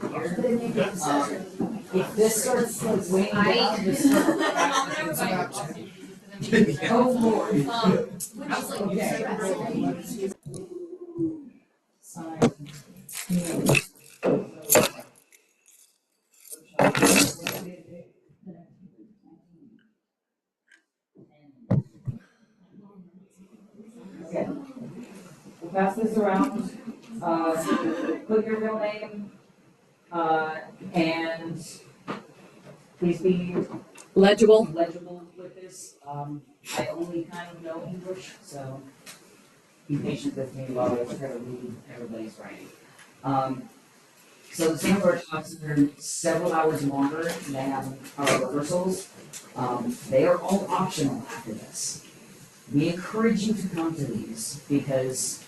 here. If this starts like weighing down, just start. Oh Lord. Okay. Okay. We'll pass this around. Put your real name, and please be legible with this. I only kind of know English, so be patient with me while I try to read everybody's writing. So the same workshops are several hours longer than our rehearsals. They are all optional after this. We encourage you to come to these because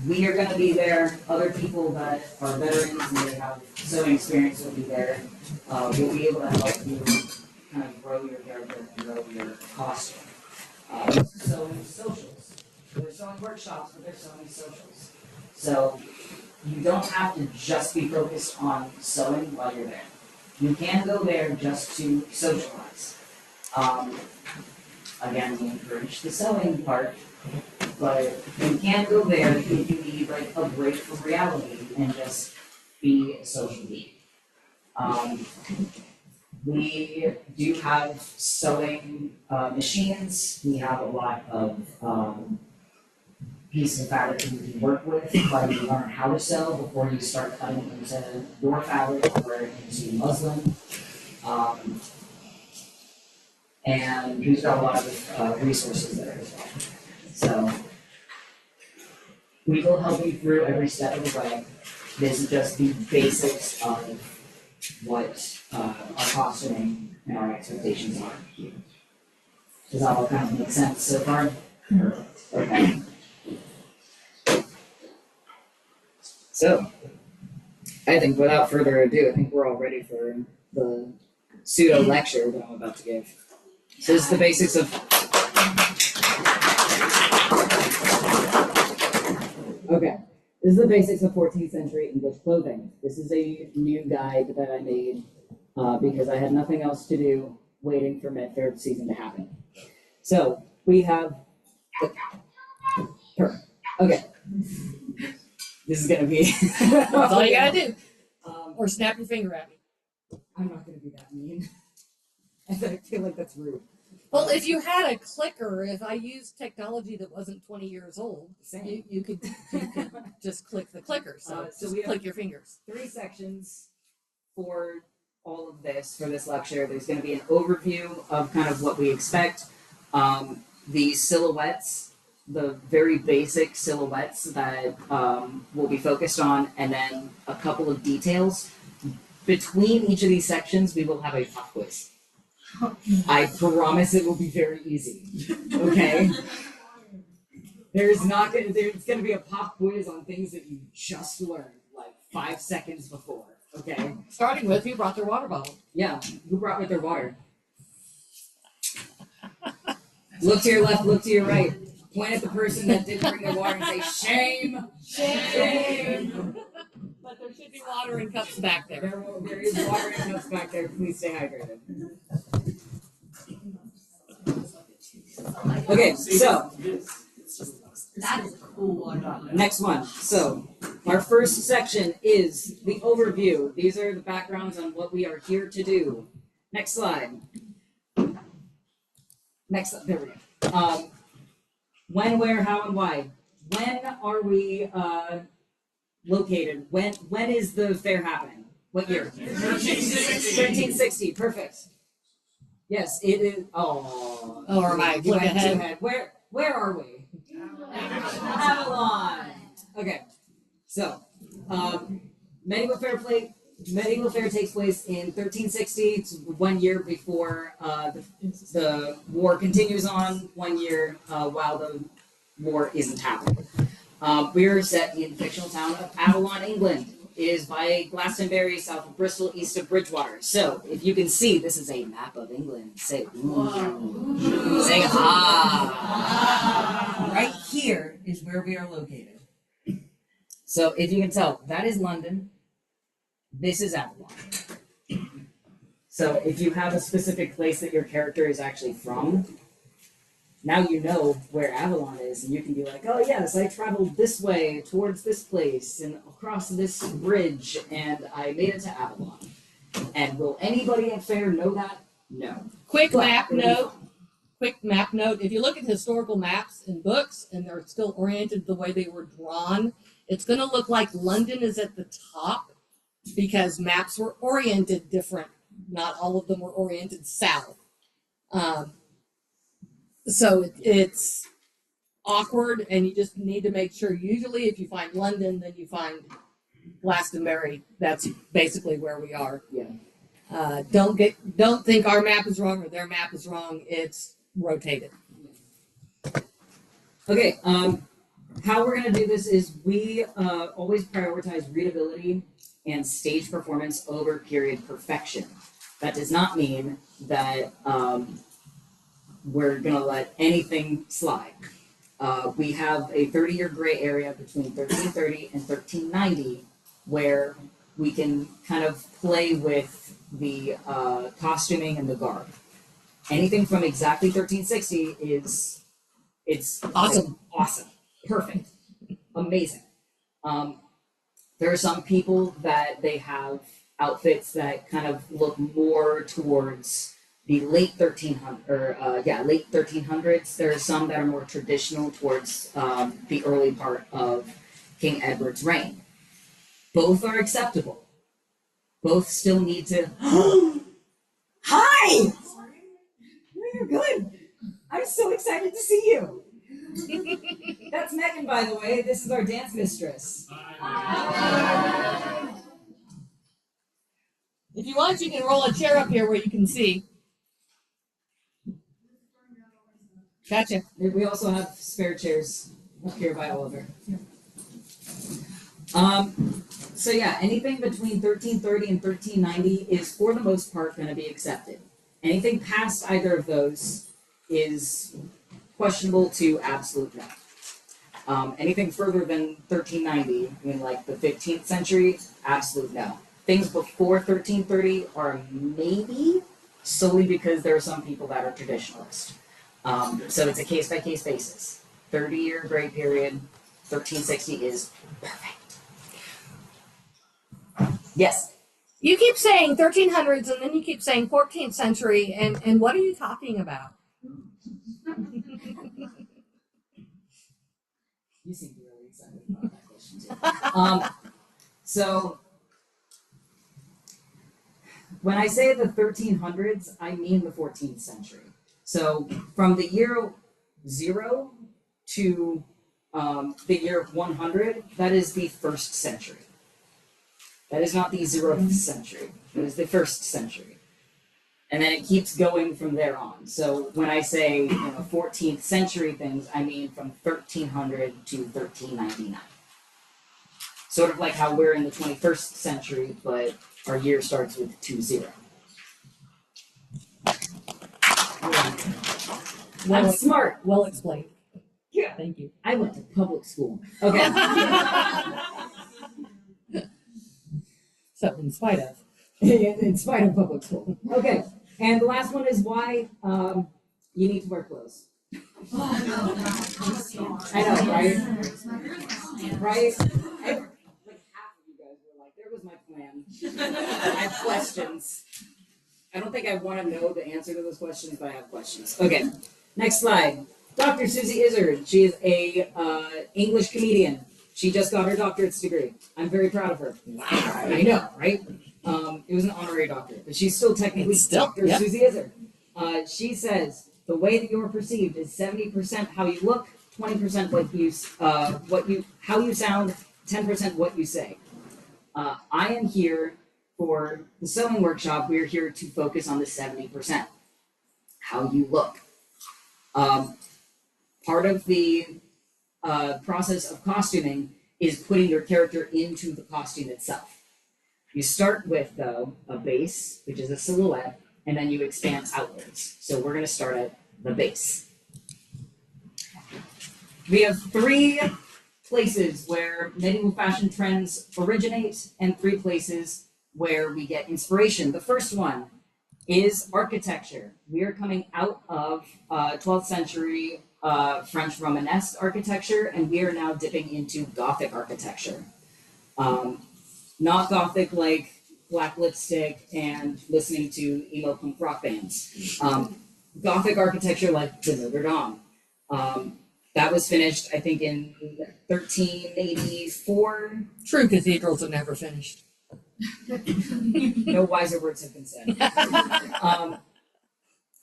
we are going to be there. Other people that are veterans and they have sewing experience will be there. We'll be able to help you kind of grow your character and grow your costume. Sewing socials. They're sewing workshops, but they're sewing socials. So you don't have to just be focused on sewing while you're there. You can go there just to socialize. Again, we encourage the sewing part, but you can go there if you need like a break from reality and just be a social being. We do have sewing machines. We have a lot of pieces of fabric that you can work with, but you learn how to sew before you start cutting into your fabric or into muslin. And we've got a lot of resources there as well. So we will help you through every step of the way. This is just the basics of what our costuming and our expectations are. Does that all kind of make sense so far? Okay. So, I think without further ado, I think we're all ready for the pseudo lecture that I'm about to give. So this is the basics of. Okay. This is the basics of 14th century English clothing. This is a new guide that I made because I had nothing else to do waiting for Met-Fair season to happen. So we have. Okay. This is gonna be. That's all you gotta do. Or snap your finger at me. I'm not gonna be that mean. I feel like that's rude. Well, if you had a clicker, if I used technology that wasn't 20 years old, you could just click the clicker. So just click your fingers. 3 sections for all of this, for this lecture. There's going to be an overview of kind of what we expect. The silhouettes, the very basic silhouettes that we'll be focused on, and then a couple of details. Between each of these sections, we will have a pop quiz. I promise it will be very easy. Okay? There's gonna be a pop quiz on things that you just learned like 5 seconds before. Okay? Starting with who brought their water bottle. Yeah, who brought with their water? Look to your left, look to your right. Point at the person that didn't bring their water and say, shame! Shame! But there should be water in cups back there. There is water in cups back there. Please stay hydrated. Okay, so that is a cool one. Next one. So our first section is the overview. These are the backgrounds on what we are here to do. Next slide. There we go. When, where, how, and why. When are we located? When is the fair happening? What year? 1360. Perfect. Yes, it is. Oh. Or am I flipping ahead? Where are we? Avalon. Okay. So, medieval fair takes place in 1360. It's 1 year before the war continues on. 1 year while the war isn't happening. We're set in the fictional town of Avalon, England. It is by Glastonbury, south of Bristol, east of Bridgewater. So, if you can see, this is a map of England. Say, ooh. Say, ah. Right here is where we are located. So, if you can tell, that is London. this is Avalon. So if you have a specific place that your character is actually from, now you know where Avalon is, and you can be like, oh yes, I traveled this way towards this place and across this bridge, and I made it to Avalon. And will anybody at Fair know that? No. Quick But map it'll be note. fun. Quick map note. If you look at historical maps in books and they're still oriented the way they were drawn, it's going to look like London is at the top because maps were oriented different. Not all of them were oriented south. So it's awkward, and you just need to make sure. Usually, if you find London, then you find Glastonbury. That's basically where we are. Yeah. Don't think our map is wrong or their map is wrong. It's rotated. Okay, how we're gonna do this is we always prioritize readability and stage performance over period perfection. That does not mean that we're gonna let anything slide. We have a 30-year gray area between 1330 and 1390 where we can kind of play with the costuming and the garb. Anything from exactly 1360 it's Awesome. like, awesome, perfect, amazing. There are some people that they have outfits that kind of look more towards the late 1300s. There are some that are more traditional towards the early part of King Edward's reign. Both are acceptable. Both still need to. Hi! You're good. I'm so excited to see you. That's Megan, by the way. This is our dance mistress. If you want, you can roll a chair up here where you can see. Gotcha. We also have spare chairs up here by Oliver. So yeah, anything between 1330 and 1390 is for the most part going to be accepted. Anything past either of those is questionable to absolute no. Anything further than 1390, I mean like the 15th century, absolute no. Things before 1330 are maybe, solely because there are some people that are traditionalist. So it's a case-by-case basis. 30-year gray period, 1360 is perfect. Yes? You keep saying 1300s and then you keep saying 14th century, and what are you talking about? You seem to be really excited about that question too. So, when I say the 1300s, I mean the 14th century. So, from the year 0 to the year 100, that is the first century. That is not the 0th century. That is the first century. And then it keeps going from there on. So when I say 14th century things, I mean from 1300 to 1399. Sort of like how we're in the 21st century, but our year starts with 20. I'm smart. Well explained. Yeah. Thank you. I went to public school. Okay. So, in spite of. In spite of public school. Okay. And the last one is why you need to wear clothes. I know, right? Right? Like half of you guys were like, there was my plan. I have questions. I don't think I want to know the answer to those questions, but I have questions. Okay. Next slide. Dr. Susie Izzard. She is a English comedian. She just got her doctorate's degree. I'm very proud of her. Wow. I know, right? It was an honorary doctorate, but she's still technically Dr. Yep. Susie Izzard. She says the way that you're perceived is 70% how you look, 20% how you sound, 10% what you say. I am here for the sewing workshop. We're here to focus on the 70%, how you look. Part of the process of costuming is putting your character into the costume itself. You start with, though, a base, which is a silhouette, and then you expand outwards. So we're going to start at the base. We have 3 places where medieval fashion trends originate and 3 places where we get inspiration. The first one is architecture. We are coming out of 12th century French Romanesque architecture, and we are now dipping into Gothic architecture. Not Gothic like black lipstick and listening to emo punk rock bands. Gothic architecture like the Notre Dame. That was finished, I think, in 1384. True cathedrals are never finished. No wiser words have been said.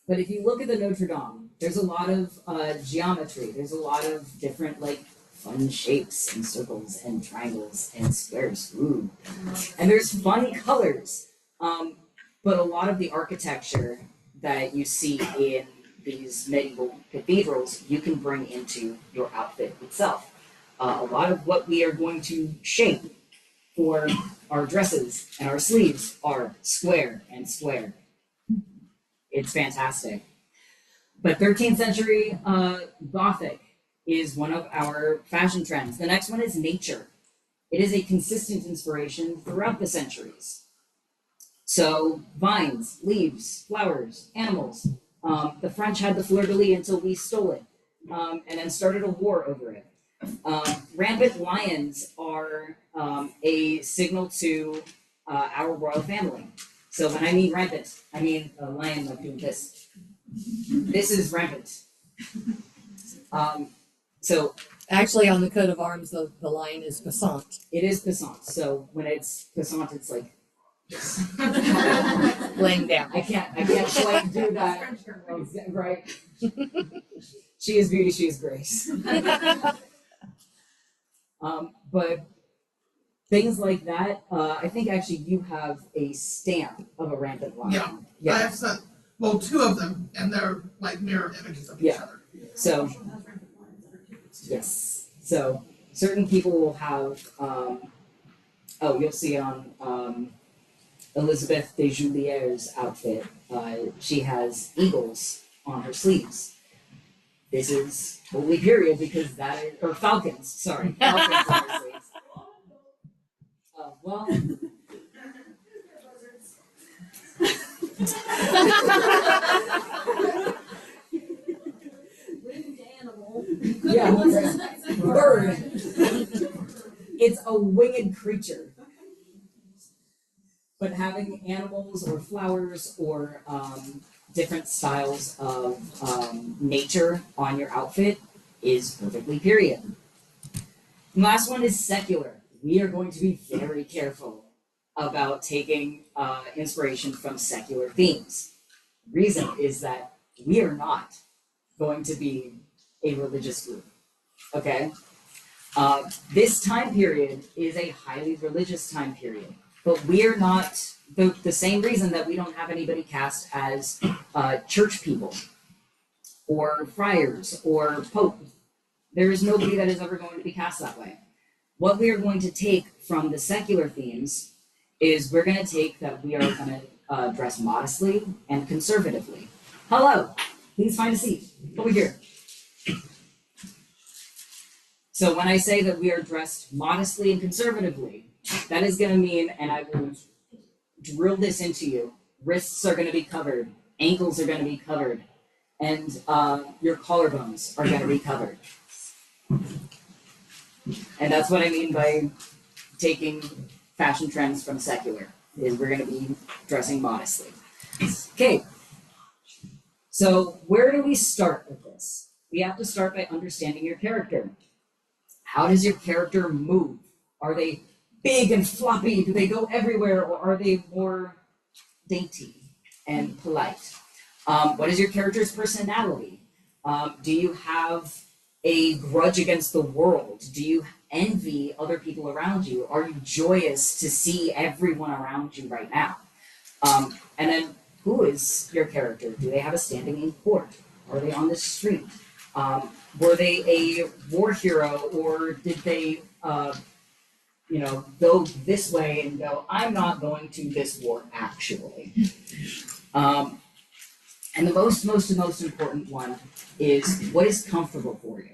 But if you look at the Notre Dame, there's a lot of geometry. There's a lot of different like fun shapes and circles and triangles and squares. Ooh. And there's fun colors. But a lot of the architecture that you see in these medieval cathedrals, you can bring into your outfit itself. A lot of what we are going to shape for our dresses and our sleeves are square and square. It's fantastic. But 13th century Gothic is one of our fashion trends. The next one is nature. It is a consistent inspiration throughout the centuries. So vines, leaves, flowers, animals. The French had the fleur-de-lis until we stole it, and then started a war over it. Rampant lions are a signal to our royal family. So when I mean rampant, I mean a lion like doing this. This is rampant. So Actually, on the coat of arms, the lion is passant. it is passant. So when it's passant, it's like Laying down. I can't quite do that. Right. She is beauty, she is grace. But things like that, I think actually you have a stamp of a rampant lion. I have some, well, two of them, and they're like mirror images of each Yeah. other. So yes. So certain people will have you'll see it on Elizabeth de Julier's outfit. She has eagles on her sleeves. This is totally period because that is, or falcons, sorry, falcons on her sleeves. Well, yeah, bird. It's a winged creature. But having animals or flowers or different styles of nature on your outfit is perfectly period. And last one is secular. We are going to be very careful about taking inspiration from secular themes. Reason is that we are not going to be a religious group, okay? This time period is a highly religious time period. But we are not, the same reason that we don't have anybody cast as church people or friars or pope. There is nobody that is ever going to be cast that way. What we are going to take from the secular themes is we're going to take that we are going to dress modestly and conservatively. Hello, please find a seat over here. So when I say that we are dressed modestly and conservatively, that is going to mean, and I will drill this into you, wrists are going to be covered, ankles are going to be covered, and your collarbones are going to be covered. And that's what I mean by taking fashion trends from secular, is we're going to be dressing modestly. Okay, so where do we start with this? We have to start by understanding your character. How does your character move? Are they big and floppy? Do they go everywhere, or are they more dainty and polite? What is your character's personality? Do you have a grudge against the world? Do you envy other people around you? Are you joyous to see everyone around you right now? And then who is your character? Do they have a standing in court? Are they on the street? Were they a war hero, or did they go this way and go, I'm not going to this war actually. And the most important one is what is comfortable for you.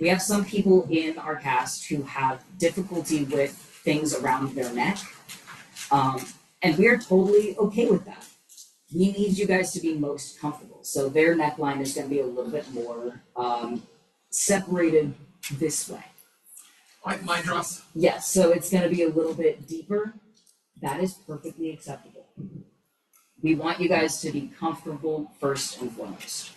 We have some people in our cast who have difficulty with things around their neck. And we're totally okay with that. We need you guys to be most comfortable. So their neckline is going to be a little bit more separated this way. Like my dress. Yes, so it's going to be a little bit deeper. That is perfectly acceptable. We want you guys to be comfortable first and foremost.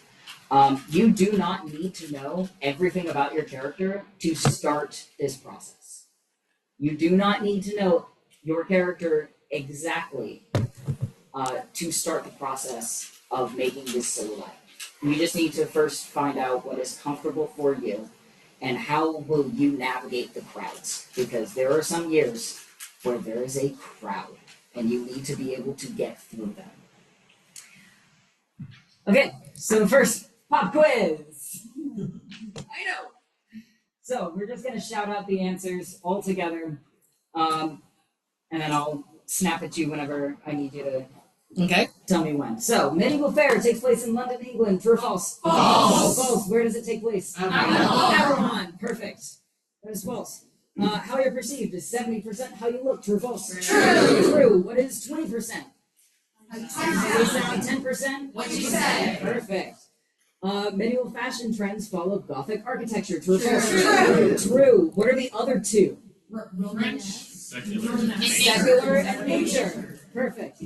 You do not need to know everything about your character to start this process. You do not need to know your character exactly to start the process of making this silhouette. You just need to first find out what is comfortable for you and how will you navigate the crowds, because there are some years where there is a crowd and you need to be able to get through them. Okay, so first, pop quiz. I know. So we're just gonna shout out the answers all together, and then I'll snap at you whenever I need you to Okay. tell me when. So, Medieval Fair takes place in London, England. True or false? False. False. Where does it take place? Avalon. Perfect. That is false. How you're perceived is 70% how you look. True or false? True. True. What is 20%? 10%? What you said. Perfect. Medieval fashion trends follow Gothic architecture. True or false? True. True. What are the other two? Secular. Secular and nature. Perfect.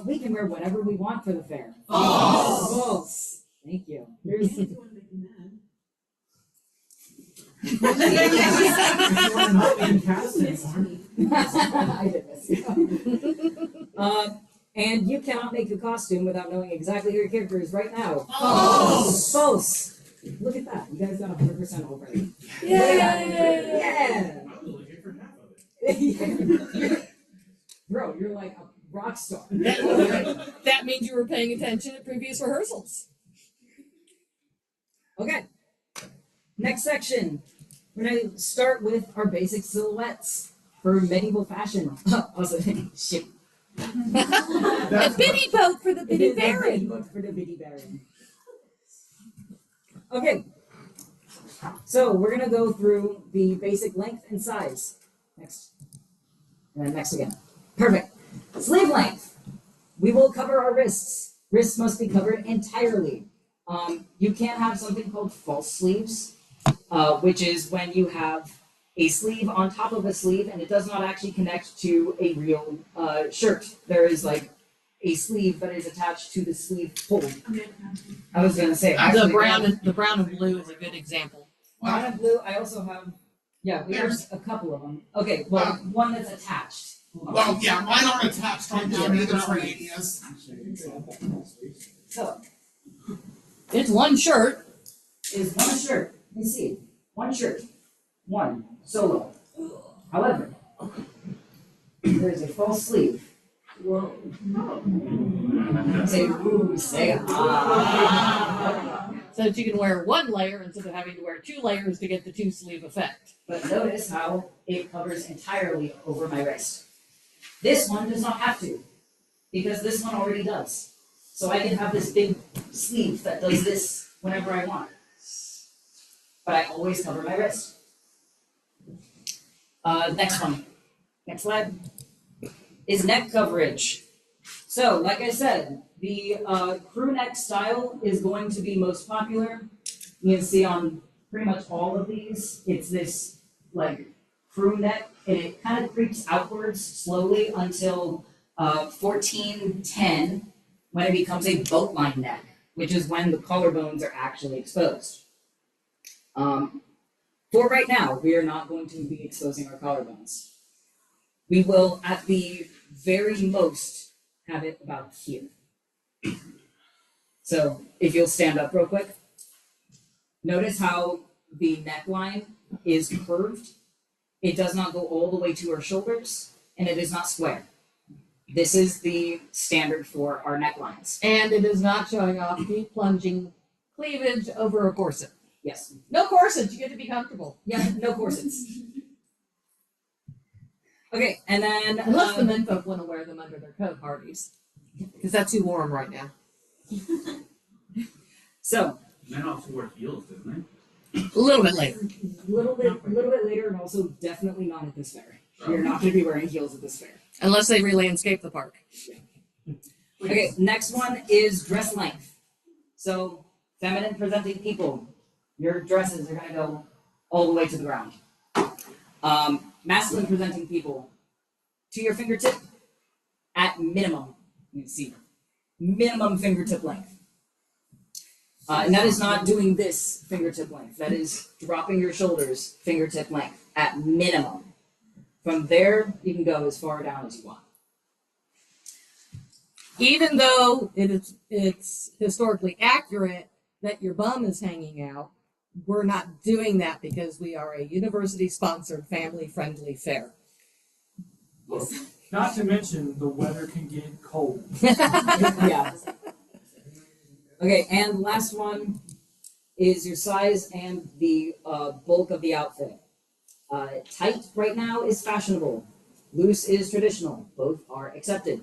We can wear whatever we want for the fair. False. False. Thank you. There's I did miss you. And you cannot make a costume without knowing exactly who your character is right now. False. False. Look at that. You guys got 100% already. Yay! Yeah. I was looking for half of it. Bro, you're like a rock star. That means you were paying attention at previous rehearsals. Okay. Next section. We're going to start with our basic silhouettes for medieval fashion. Also, shit. A biddy boat for the It biddy is a biddy baron. book for the biddy baron. Okay. So we're going to go through the basic length and size. Next. And then next again. Perfect. Sleeve length. We will cover our wrists. Wrists must be covered entirely. You can't have something called false sleeves, which is when you have a sleeve on top of a sleeve and it does not actually connect to a real shirt. There is like a sleeve that is attached to the sleeve hole. I was gonna say The actually, brown and blue is a good example. brown and blue. I also have we have a couple of them. Okay, well one that's attached. Well, yeah, mine aren't attached on there either for radius. So It's one shirt. is one shirt. Let me see. One shirt. One solo. However, there is a false sleeve. Whoa. Say ooh, say ah. So that you can wear one layer instead of having to wear two layers to get the two sleeve effect. But notice how it covers entirely over my wrist. This one does not have to, because this one already does. So I can have this big sleeve that does this whenever I want. But I always cover my wrist. Next one. Next slide. Is neck coverage. So, like I said, the crew neck style is going to be most popular. You can see on pretty much all of these, it's this like crew neck, and it kind of creeps outwards slowly until 1410, when it becomes a boat line neck, which is when the collarbones are actually exposed. For right now, we are not going to be exposing our collarbones. We will, at the very most, have it about here. So, if you'll stand up real quick, notice how the neckline is curved. It does not go all the way to our shoulders, and it is not square. This is the standard for our necklines. And it is not showing off deep plunging cleavage over a corset. Yes. No corsets, you get to be comfortable. Yeah, no corsets. Okay, and then Unless the menfolk want to wear them under their coat parties. Because that's too warm right now. so Men also wear heels, didn't A little bit later. a little bit later, and also definitely not at this fair. You're not going to be wearing heels at this fair. Unless they re-landscape the park. Okay, next one is dress length. So, feminine presenting people, your dresses are gonna go all the way to the ground. Masculine presenting people, to your fingertip, at minimum, you can see, minimum fingertip length. And that is not doing this fingertip length. That is dropping your shoulders fingertip length at minimum. From there, you can go as far down as you want. Even though it's historically accurate that your bum is hanging out, we're not doing that because we are a university-sponsored, family-friendly fair. Not to mention, the weather can get cold. Yeah. Okay, and last one is your size and the bulk of the outfit. Tight right now is fashionable. Loose is traditional. Both are accepted.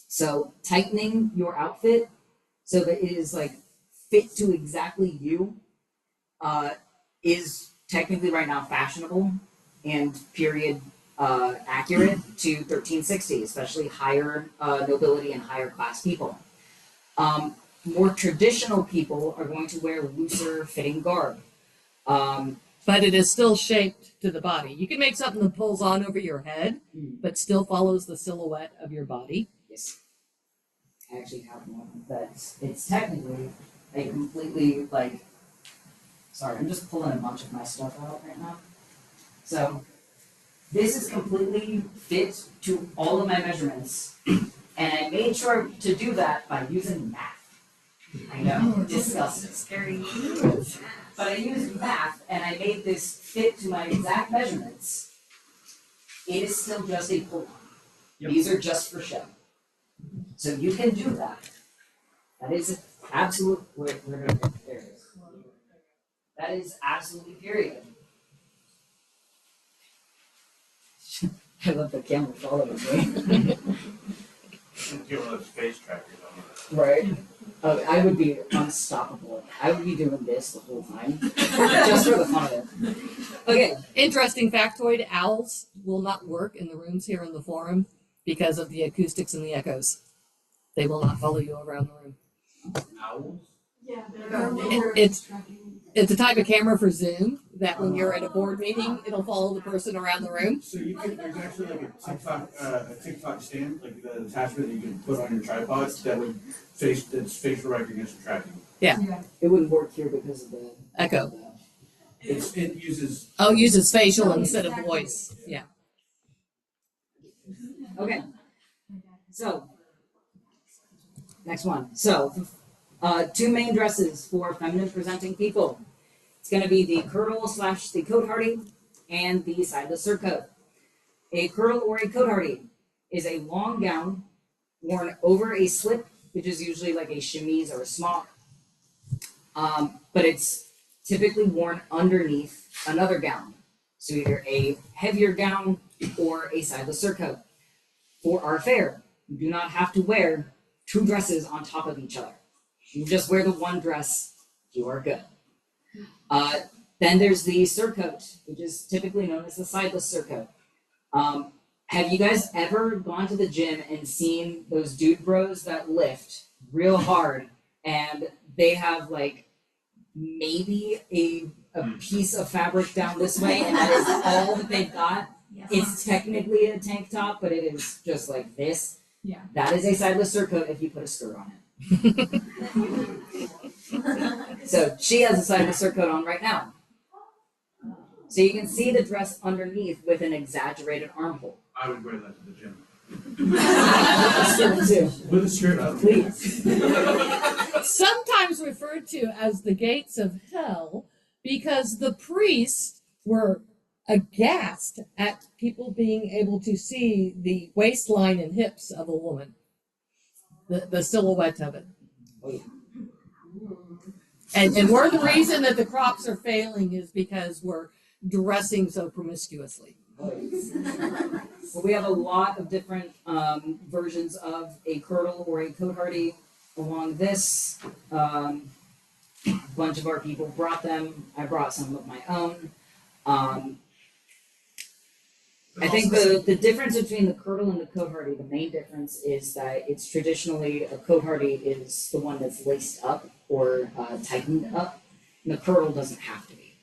So tightening your outfit so that it is like fit to exactly you is technically right now fashionable and period accurate to 1360, especially higher nobility and higher class people. More traditional people are going to wear looser fitting garb. But it is still shaped to the body. You can make something that pulls on over your head, but still follows the silhouette of your body. Yes. I actually have one that's, it's technically a completely, like, sorry, I'm just pulling a bunch of my stuff out right now. So, this is completely fit to all of my measurements, and I made sure to do that by using math. I know, disgusting. Scary. But I used math, and I made this fit to my exact measurements. It is still just a pull-on. Yep. These are just for show. So you can do that. That is absolute. Wait, there it is. That is absolutely period. I love the camera following me. Get one of those face trackers on it. Right? Oh, I would be unstoppable. I would be doing this the whole time, just for the fun of it. Okay. Interesting factoid, owls will not work in the rooms here in the forum because of the acoustics and the echoes. They will not follow you around the room. Owls? Yeah, It's a type of camera for Zoom that when you're at a board meeting, it'll follow the person around the room. So you can, there's actually like a TikTok stand, like the attachment that you can put on your tripod that would that's facial recognition tracking. It wouldn't work here because of the Echo. It uses. Oh, uses facial instead of voice. Yeah. Okay. So, next one. So, two main dresses for feminine presenting people. It's going to be the kirtle / the cotehardie and the sideless surcoat. A kirtle or a cotehardie is a long gown worn over a slip, which is usually like a chemise or a smock. But it's typically worn underneath another gown. So either a heavier gown or a sideless surcoat. For our fair, you do not have to wear two dresses on top of each other. You just wear the one dress, you are good. Then there's the surcoat, which is typically known as the sideless surcoat. Have you guys ever gone to the gym and seen those dude bros that lift real hard and they have like maybe a piece of fabric down this way and that is all that they've got? It's technically a tank top, but it is just like this. Yeah. That is a sideless surcoat if you put a skirt on it. So she has a sideless surcoat on right now. So you can see the dress underneath with an exaggerated armhole. I would wear that to the gym. Skirt too, With a skirt on. please. Sometimes referred to as the gates of hell because the priests were aghast at people being able to see the waistline and hips of a woman, the silhouette of it. And we're the reason that the crops are failing is because we're dressing so promiscuously. Well, we have a lot of different versions of a kirtle or a cotehardie along this. A bunch of our people brought them. I brought some of my own. I think the difference between the Kirtle and the Cote-Hardy, the main difference is that it's traditionally, a Cote-Hardy is the one that's laced up or tightened up, and the Kirtle doesn't have to be.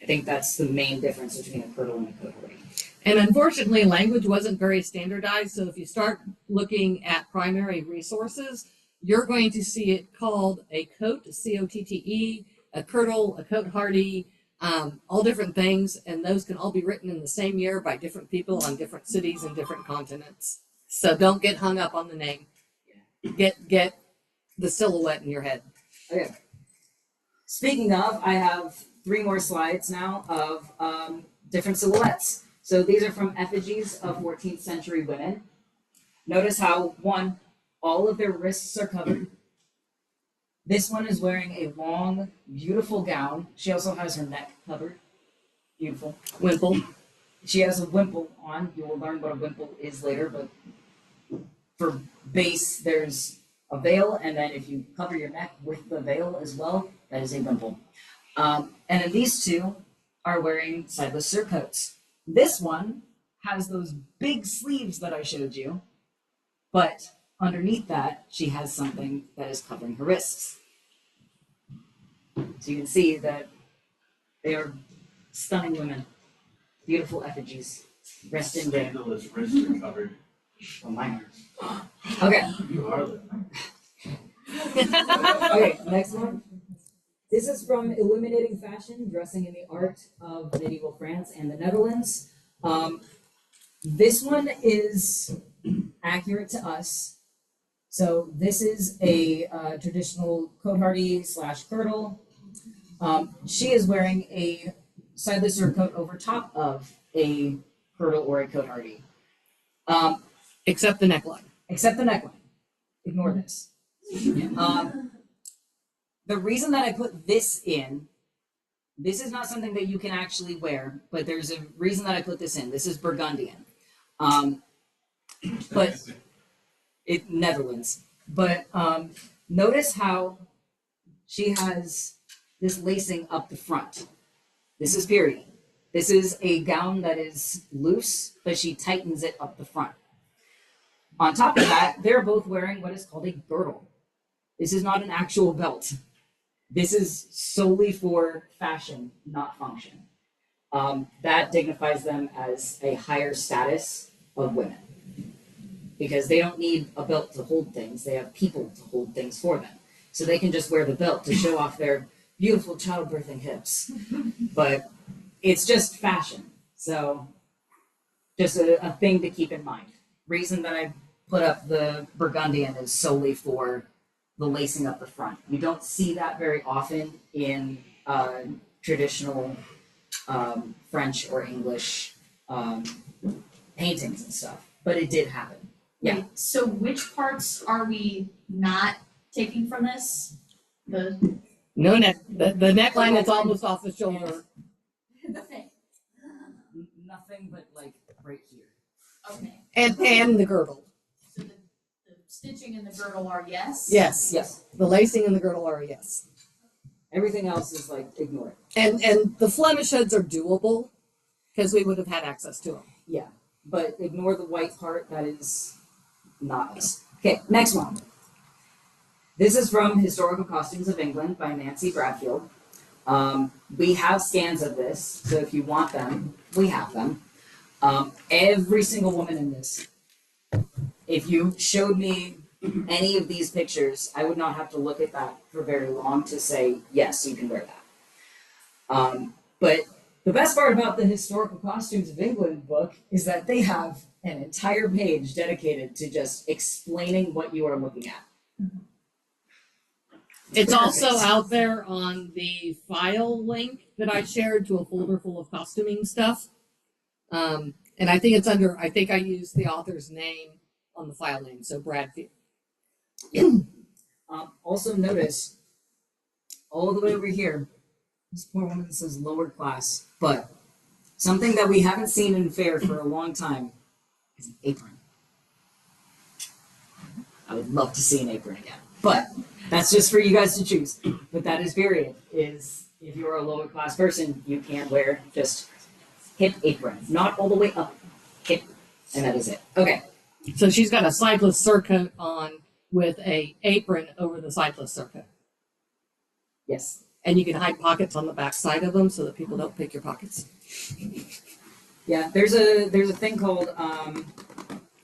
I think that's the main difference between a Kirtle and a Cote-Hardy. And unfortunately, language wasn't very standardized. So if you start looking at primary resources, you're going to see it called a cote, C-O-T-T-E, a Kirtle, a Cote-Hardy, all different things, and those can all be written in the same year by different people on different cities and different continents. So don't get hung up on the name. Get the silhouette in your head. Okay. Speaking of, I have 3 more slides now of different silhouettes. So these are from effigies of 14th century women. Notice how, one, all of their wrists are covered. This one is wearing a long, beautiful gown. She also has her neck covered. Beautiful. Wimple. She has a wimple on. You will learn what a wimple is later, but for base, there's a veil, and then if you cover your neck with the veil as well, that is a wimple. And then these two are wearing sideless surcoats. This one has those big sleeves that I showed you, but underneath that, she has something that is covering her wrists. So you can see that they are stunning women, beautiful effigies, rest in day. Scandalous wrists are covered. Oh, mine are. Okay. You are the. Okay, next one. This is from Illuminating Fashion, Dressing in the Art of Medieval France and the Netherlands. This one is accurate to us. So this is a traditional Cote-Hardy / Kirtle. She is wearing a sideless coat over top of a Kirtle or a Cote-Hardy. Except the neckline. Except the neckline. Ignore this. The reason that I put this in, this is not something that you can actually wear, but there's a reason that I put this in. This is Burgundian. But Netherlands. But notice how she has this lacing up the front. This is period. This is a gown that is loose, but she tightens it up the front. On top of that, they're both wearing what is called a girdle. This is not an actual belt. This is solely for fashion, not function. That dignifies them as a higher status of women. Because they don't need a belt to hold things, they have people to hold things for them. So they can just wear the belt to show off their beautiful childbirthing hips. But it's just fashion. So just a thing to keep in mind. Reason that I put up the Burgundian is solely for the lacing up the front. You don't see that very often in traditional French or English paintings and stuff, but it did happen. Yeah. Wait, so which parts are we not taking from this? The No neck. The neckline is almost off the shoulder. thing. Nothing but like right here. Okay. And the girdle. So the stitching and the girdle are yes? Yes. Yes. The lacing and the girdle are a yes. Everything else is like ignore it. And the Flemish hoods are doable because we would have had access to them. Yeah. But ignore the white part, that is not us. Okay, next one. This is from Historical Costumes of England by Nancy Bradfield. We have scans of this, so if you want them, we have them. Every single woman in this, if you showed me any of these pictures, I would not have to look at that for very long to say, yes, you can wear that. But the best part about the Historical Costumes of England book is that they have an entire page dedicated to just explaining what you are looking at. It's also out there on the file link that I shared to a folder full of costuming stuff. And I think it's under, I think I used the author's name on the file name, so Bradfield. Also notice, all the way over here, this poor woman says lower class, but something that we haven't seen in fair for a long time is an apron. I would love to see an apron again, but that's just for you guys to choose. But that is period, is if you're a lower class person, you can't wear just hip apron, not all the way up, hip, and that is it. Okay. So she's got a cyclist surcoat on with a apron over the cyclist surcoat. Yes. And you can hide pockets on the back side of them so that people don't pick your pockets. Yeah. There's a thing called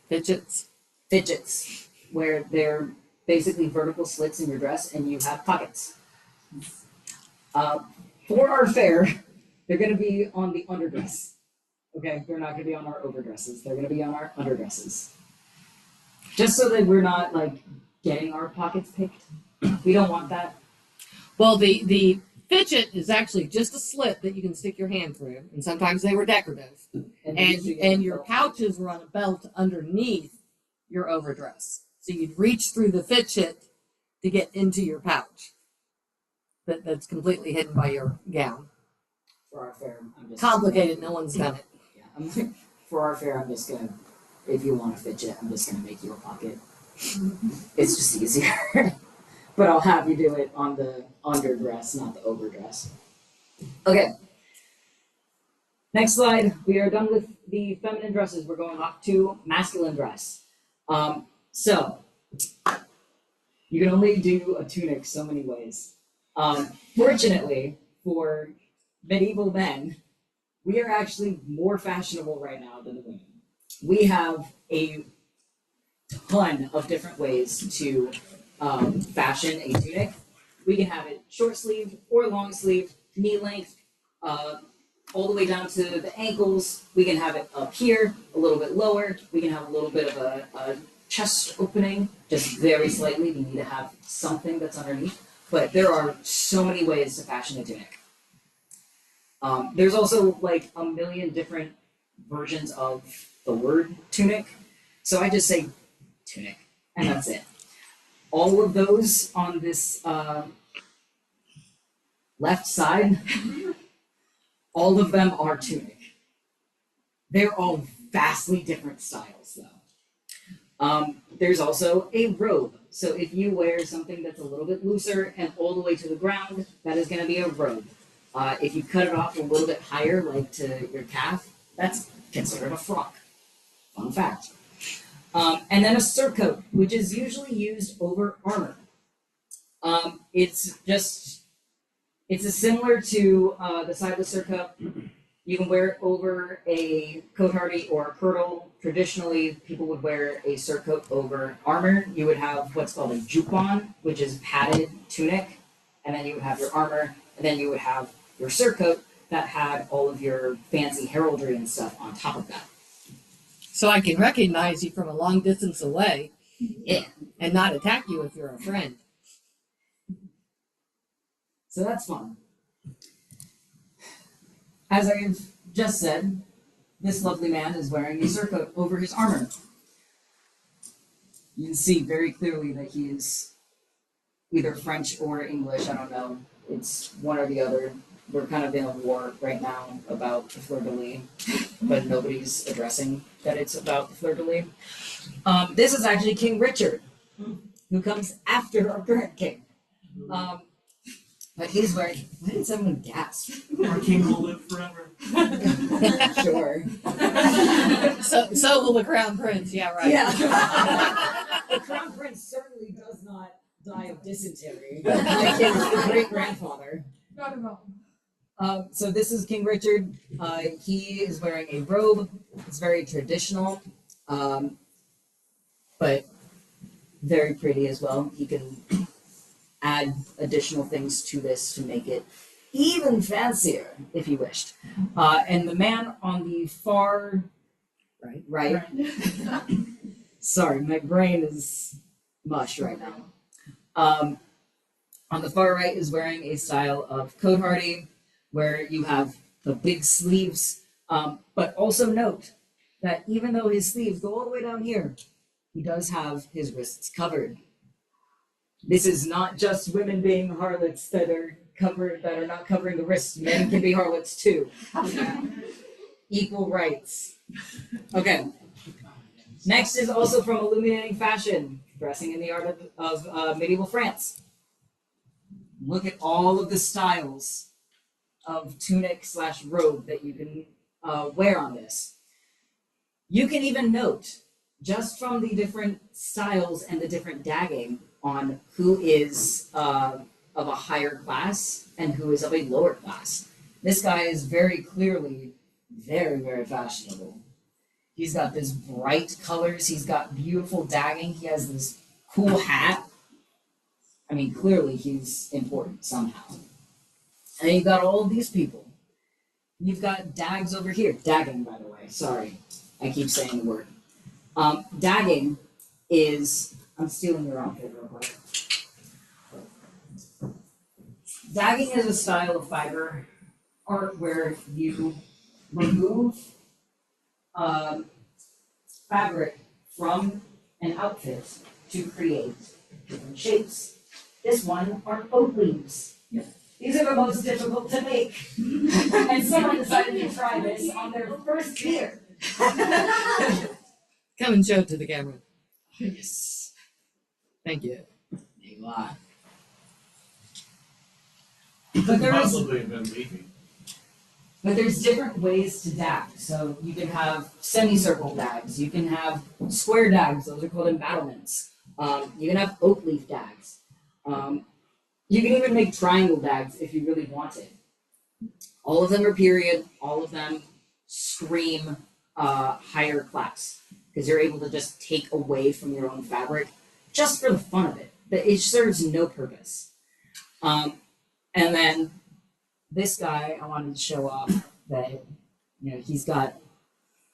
Fidgets. fidgets, where they're basically vertical slits in your dress, and you have pockets. For our fair, they're going to be on the underdress. Okay, they're not going to be on our overdresses. They're going to be on our underdresses. Just so that we're not like getting our pockets picked. We don't want that. Well, the fidget is actually just a slit that you can stick your hand through, and sometimes they were decorative. And your pouches were on a belt underneath your overdress, so you'd reach through the fidget to get into your pouch. That's completely hidden by your gown. For our fair, I'm just Complicated. No one's done it. Yeah, for our fair, I'm just gonna. If you want a fidget, I'm just gonna make you a pocket. It's just easier. But I'll have you do it on the underdress, not the overdress. Okay. Next slide. We are done with the feminine dresses. We're going up to masculine dress. So you can only do a tunic so many ways. Fortunately, for medieval men, we are actually more fashionable right now than the women. We have a ton of different ways to fashion a tunic. We can have it short sleeved or long sleeved, knee length, all the way down to the ankles. We can have it up here, a little bit lower. We can have a little bit of a chest opening, just very slightly. We need to have something that's underneath. But there are so many ways to fashion a tunic. There's also like a million different versions of the word tunic. So I just say tunic, and that's it. All of those on this left side, all of them are tunic. They're all vastly different styles, though. There's also a robe. So if you wear something that's a little bit looser and all the way to the ground, that is going to be a robe. If you cut it off a little bit higher, like to your calf, that's considered a frock. Fun fact. And then a surcoat, which is usually used over armor. It's similar to the sideless surcoat. You can wear it over a cotehardie or a kirtle. Traditionally, people would wear a surcoat over armor. You would have what's called a jupon, which is padded tunic, and then you would have your armor, and then you would have your surcoat that had all of your fancy heraldry and stuff on top of that. So I can recognize you from a long distance away, Yeah. and not attack you if you're a friend. So that's fun. As I've just said, this lovely man is wearing a surcoat over his armor. You can see very clearly that he is either French or English, I don't know. It's one or the other. We're kind of in a war right now about the fleur-de-lis, but nobody's addressing that it's about the fleur-de-lis. This is actually King Richard, who comes after our current king. But he's wearing. Why did someone gasp? Our king will live forever. Sure. So will the crown prince. Yeah, right. Yeah. The crown prince certainly does not die of dysentery, like his great grandfather. Not at all. So this is King Richard. He is wearing a robe. It's very traditional, but very pretty as well. He can add additional things to this to make it even fancier, if you wished. And the man on the far right. Sorry, my brain is mush right now. On the far right is wearing a style of cotehardie, where you have the big sleeves, but also note that even though his sleeves go all the way down here, he does have his wrists covered. This is not just women being harlots that are not covering the wrists. Men can be harlots too. Equal rights. Okay. Next is also from Illuminating Fashion, dressing in the art of medieval France. Look at all of the styles of tunic/robe that you can wear on this. You can even note, just from the different styles and the different dagging, on who is of a higher class and who is of a lower class. This guy is very clearly very, very fashionable. He's got this bright colors, he's got beautiful dagging, he has this cool hat. I mean, clearly he's important somehow. And you've got all of these people. You've got dags over here. Dagging, by the way. Sorry. I keep saying the word. Dagging is... I'm stealing your outfit real quick. Dagging is a style of fiber art where you remove fabric from an outfit to create different shapes. This one are oak leaves. These are the most difficult to make. And someone decided to try this on their first year. Come and show it to the camera. Yes. Thank you. There you are. Could But there is, possibly have been leaking. but there's different ways to dag. So you can have semicircle dags. You can have square dags. Those are called embattlements. You can have oak leaf dags. You can even make triangle dags if you really wanted. All of them are period. All of them scream higher class because you're able to just take away from your own fabric just for the fun of it. But it serves no purpose. And then this guy, I wanted to show off that he's got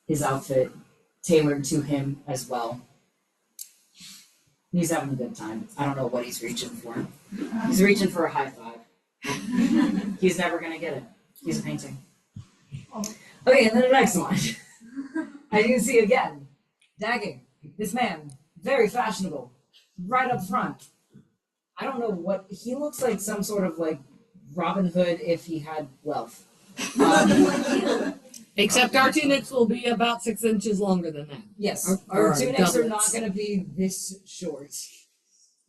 his outfit tailored to him as well. He's having a good time. I don't know what he's reaching for. He's reaching for a high five. He's never gonna get it. He's a painting. Okay, and then the next one. As you can see again, dagging. This man, very fashionable, right up front. I don't know what he looks like. Some sort of like Robin Hood if he had wealth. Except our tunics will be about 6 inches longer than that. Yes, Or our tunics are not doublets. going to be this short.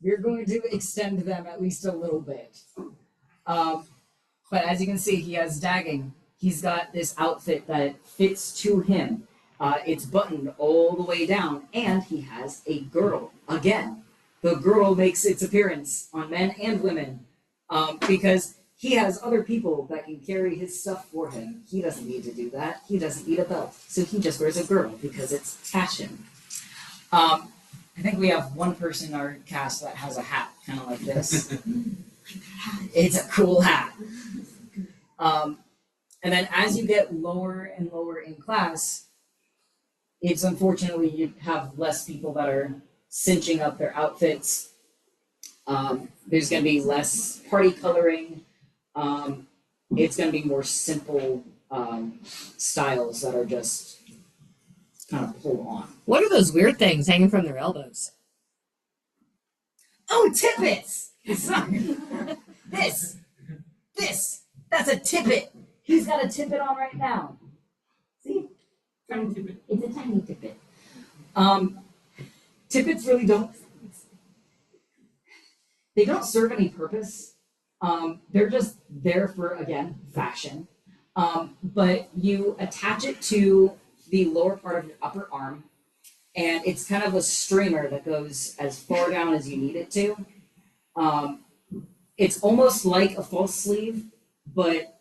We're going to extend them at least a little bit. But as you can see, he has dagging. He's got this outfit that fits to him. It's buttoned all the way down, and he has a girdle. Again, the girdle makes its appearance on men and women because he has other people that can carry his stuff for him. He doesn't need to do that. He doesn't need a belt. So he just wears a girdle because it's fashion. I think we have one person in our cast that has a hat kind of like this. It's a cool hat. And then as you get lower and lower in class, it's unfortunately you have less people that are cinching up their outfits. There's going to be less party coloring. It's going to be more simple styles that are just kind of pulled on. What are those weird things hanging from their elbows? Oh, tippets! Sorry. This, that's a tippet. He's got a tippet on right now. See? Tiny tippet. It's a tiny tippet. Tippets really don't serve any purpose. They're just there for, again, fashion. But you attach it to the lower part of your upper arm, and it's kind of a streamer that goes as far down as you need it to. It's almost like a false sleeve, but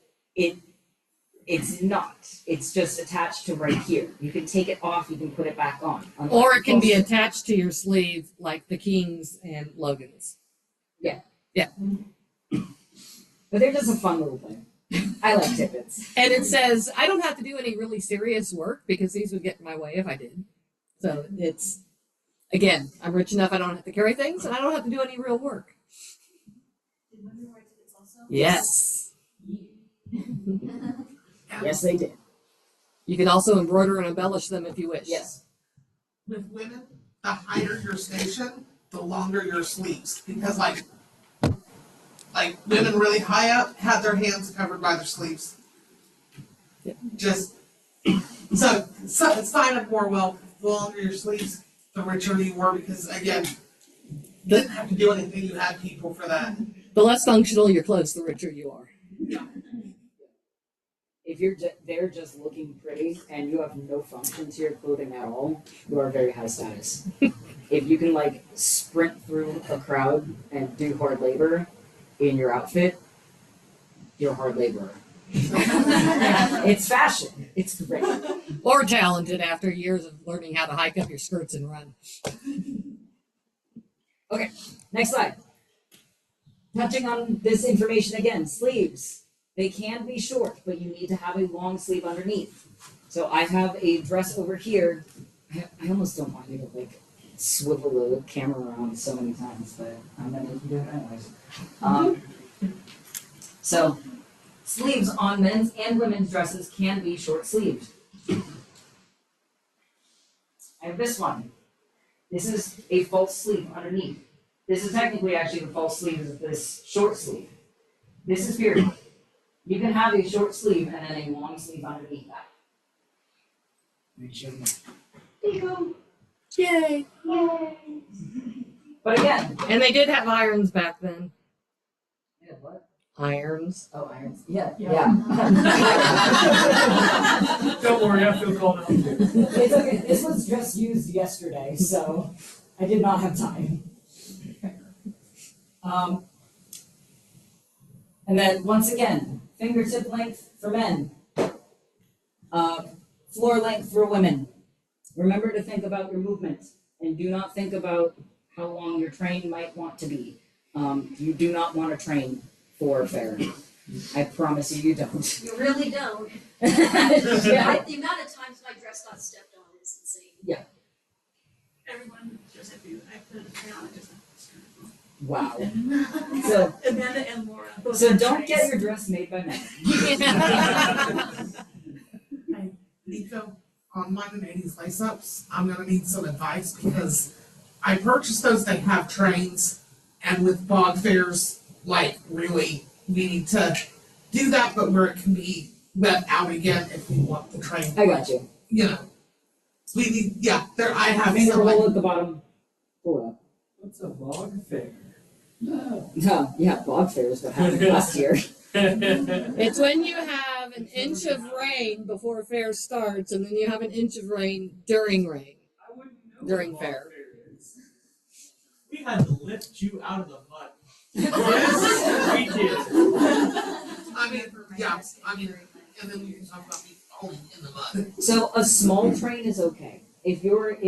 it's not. It's just attached to right here. You can take it off, you can put it back on. Or it can be attached to your sleeve like the Kings and Logans. But they're just a fun little thing. I like tippets. And it says, I don't have to do any really serious work because these would get in my way if I did. So it's, again, I'm rich enough I don't have to carry things and I don't have to do any real work. Did women wear tickets also? Yes. Yes, they did. You can also embroider and embellish them if you wish. Yes. With women, the higher your station, the longer your sleeves. Because like women really high up had their hands covered by their sleeves. Yeah. Just so sign up more well. The longer your sleeves, the richer you were because again, you didn't have to do anything, you had people for that. The less functional your clothes, the richer you are. if you're there just looking pretty and you have no function to your clothing at all, you are very high status. If you can like sprint through a crowd and do hard labor in your outfit, you're a hard laborer. It's fashion. It's great. Or talented after years of learning how to hike up your skirts and run. Okay, next slide. Touching on this information again, sleeves. They can be short, but you need to have a long sleeve underneath. So I have a dress over here. I almost don't want you to like swivel the camera around so many times, but I'm gonna do it anyways. So sleeves on men's and women's dresses can be short sleeved. I have this one. This is a false sleeve underneath. This is technically actually the false sleeve of this short sleeve. This is period. You can have a short sleeve and then a long sleeve underneath that. There you go. Yay! Yay! But again, And they did have irons back then. yeah, what? Irons. Oh, irons. Yeah. Don't worry, I feel called out too. It's okay. This was just used yesterday, so I did not have time. And then once again, fingertip length for men. Floor length for women. Remember to think about your movement and do not think about how long your train might want to be. You do not want to train for fair. I promise you, you don't. You really don't. Yeah. The amount of times my dress got stepped on is insane. Everyone just had to, I put it down and just. Wow. So, Amanda and Laura. both so had don't trays. get your dress made by men. Hey, Nico, on mine and Eddie's lace ups, I'm gonna need some advice because I purchased those, they have trains, and with bog fairs, like really, we need to do that, but where it can be let out again if we want the train. I got you. You know. We need, yeah, there, I have Finger some, roll like, at the bottom. Pull it up. What's a log fair? No. No, yeah, bog fairs that happened last year. It's when you have an inch of rain before fair starts, and then you have an inch of rain during rain. I wouldn't know During what a log fair. is. We had to lift you out of the mud. Yes, we did. I mean, yeah, I mean, and then we can talk about me falling in the mud. So a small train is okay. If you're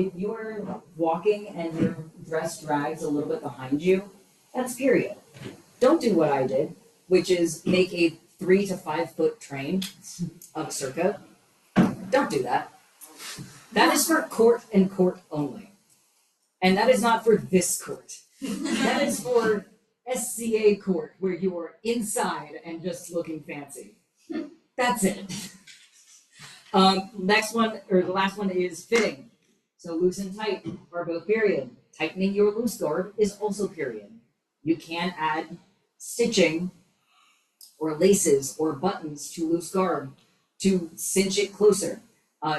walking and your dress drags a little bit behind you, that's period. Don't do what I did, which is make a 3 to 5 foot train of circa. Don't do that. That is for court and court only. And that is not for this court. That is for SCA court where you are inside and just looking fancy. That's it. Next one, or the last one is fitting. So loose and tight are both period. Tightening your loose guard is also period. You can add stitching or laces or buttons to loose guard to cinch it closer.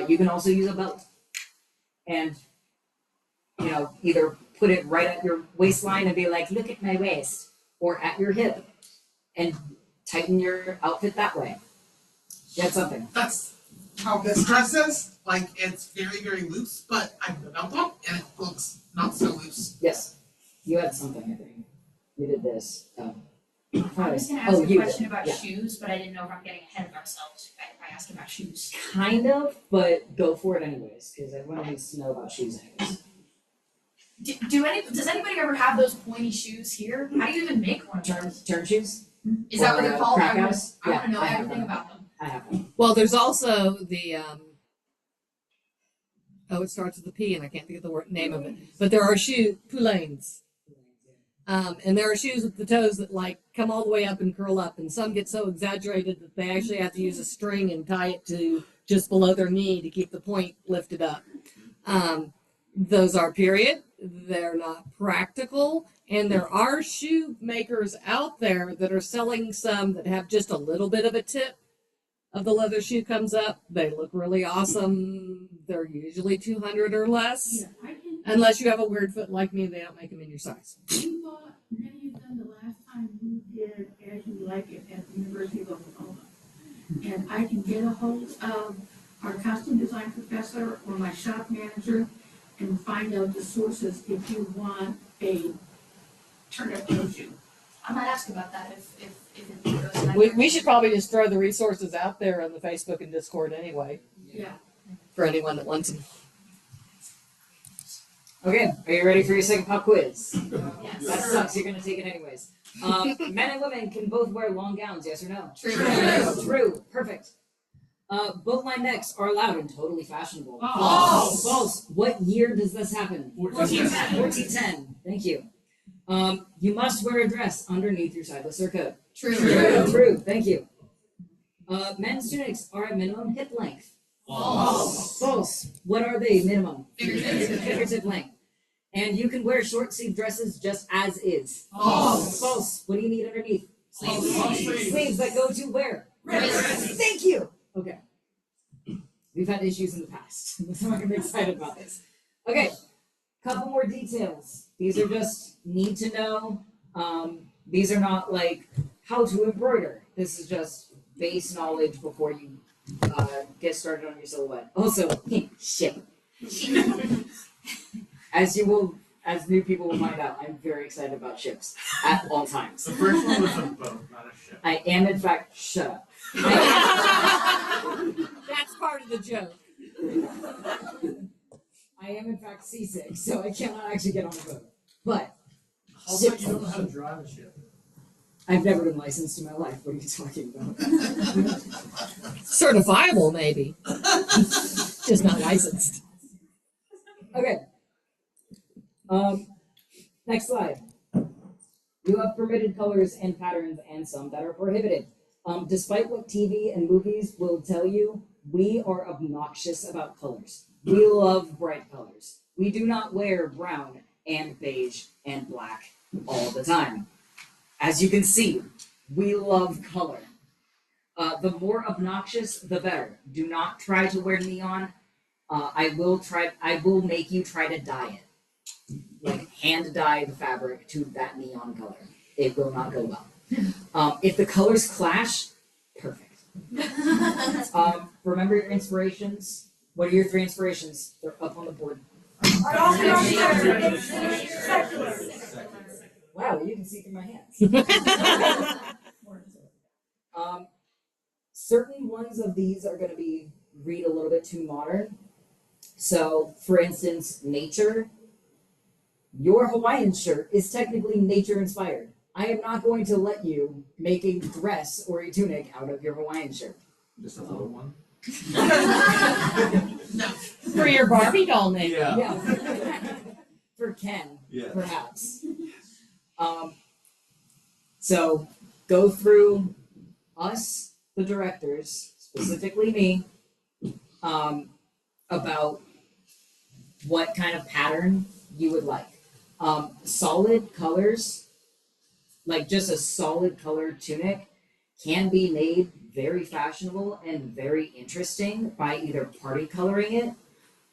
You can also use a belt and, you know, either put it right at your waistline and be like, look at my waist, or at your hip and tighten your outfit that way. Get something. That's how this dress is, like, it's very, very loose, but I put a belt on and it looks not so loose. Yes, you had something, I think. You did this. I was gonna ask a question about shoes, but I didn't know if I'm getting ahead of ourselves if I ask about shoes. Kind of, but go for it anyways, because everyone needs to know about shoes anyways. Does anybody ever have those pointy shoes here? How do you even make one of those? Turn shoes? Is that what they're called? Crack I house? wanna know Yeah, I have everything them. about them. I have them. Well, there's also the it starts with a P, and I can't think of the name of it. But there are poulaines. And there are shoes with the toes that like come all the way up and curl up, and some get so exaggerated that they actually have to use a string and tie it to just below their knee to keep the point lifted up. Those are period. They're not practical, and there are shoe makers out there that are selling some that have just a little bit of a tip of the leather shoe comes up. They look really awesome. They're usually $200 or less. Yeah, I can, Unless you have a weird foot like me, they don't make them in your size. we bought many of them the last time we did As You Like It at the University of Oklahoma. and I can get a hold of our costume design professor or my shop manager and find out the sources if you want a turnip shoe. I might ask about that if it goes in that We direction. should probably just throw the resources out there on the Facebook and Discord anyway, Yeah. for anyone that wants them. Okay, are you ready for your second pop quiz? Yes. That sucks, you're gonna take it anyways. Men and women can both wear long gowns, yes or no? True. True, perfect. Both line necks are allowed and totally fashionable. False. False. What year does this happen? 1410. 1410. Thank you. You must wear a dress underneath your sideless surcoat. True. True. Thank you. Men's tunics are at minimum hip length. False. False. What are they minimum? Fingertip. Fingertip length. And you can wear short sleeve dresses just as is. False. False. What do you need underneath? Sleeves. Sleeves that go to where? Wrists. Thank you. Okay. We've had issues in the past. So I'm gonna be excited about this. Okay. Couple more details. These are just need to know. These are not like how to embroider. This is just base knowledge before you get started on your silhouette. Also, shit. As new people will find out, I'm very excited about ships at all times. The first one was a boat, not a ship. I am in fact, shut up. That's part of the joke. I am in fact seasick, so I cannot actually get on a boat. But Also, you don't know how to drive a ship. I've never been licensed in my life. What are you talking about? Certifiable, maybe. Just not licensed. Okay. Next slide. You have permitted colors and patterns and some that are prohibited. Despite what TV and movies will tell you, we are obnoxious about colors. We love bright colors. We do not wear brown and beige and black all the time. As you can see, we love color. The more obnoxious, the better. Do not try to wear neon. I will make you try to dye it. Like hand dye the fabric to that neon color. It will not go well. If the colors clash, perfect. Remember your inspirations. What are your 3 inspirations? They're up on the board. Wow, you can see through my hands. Certain ones of these are going to read a little bit too modern. So, for instance, nature. Your Hawaiian shirt is technically nature inspired. I am not going to let you make a dress or a tunic out of your Hawaiian shirt. Just a little one. For your Barbie doll name. Yeah. For Ken, perhaps. So go through us, the directors, specifically me, about what kind of pattern you would like. Solid colors, like just a solid colored tunic, can be made very fashionable and very interesting by either party coloring it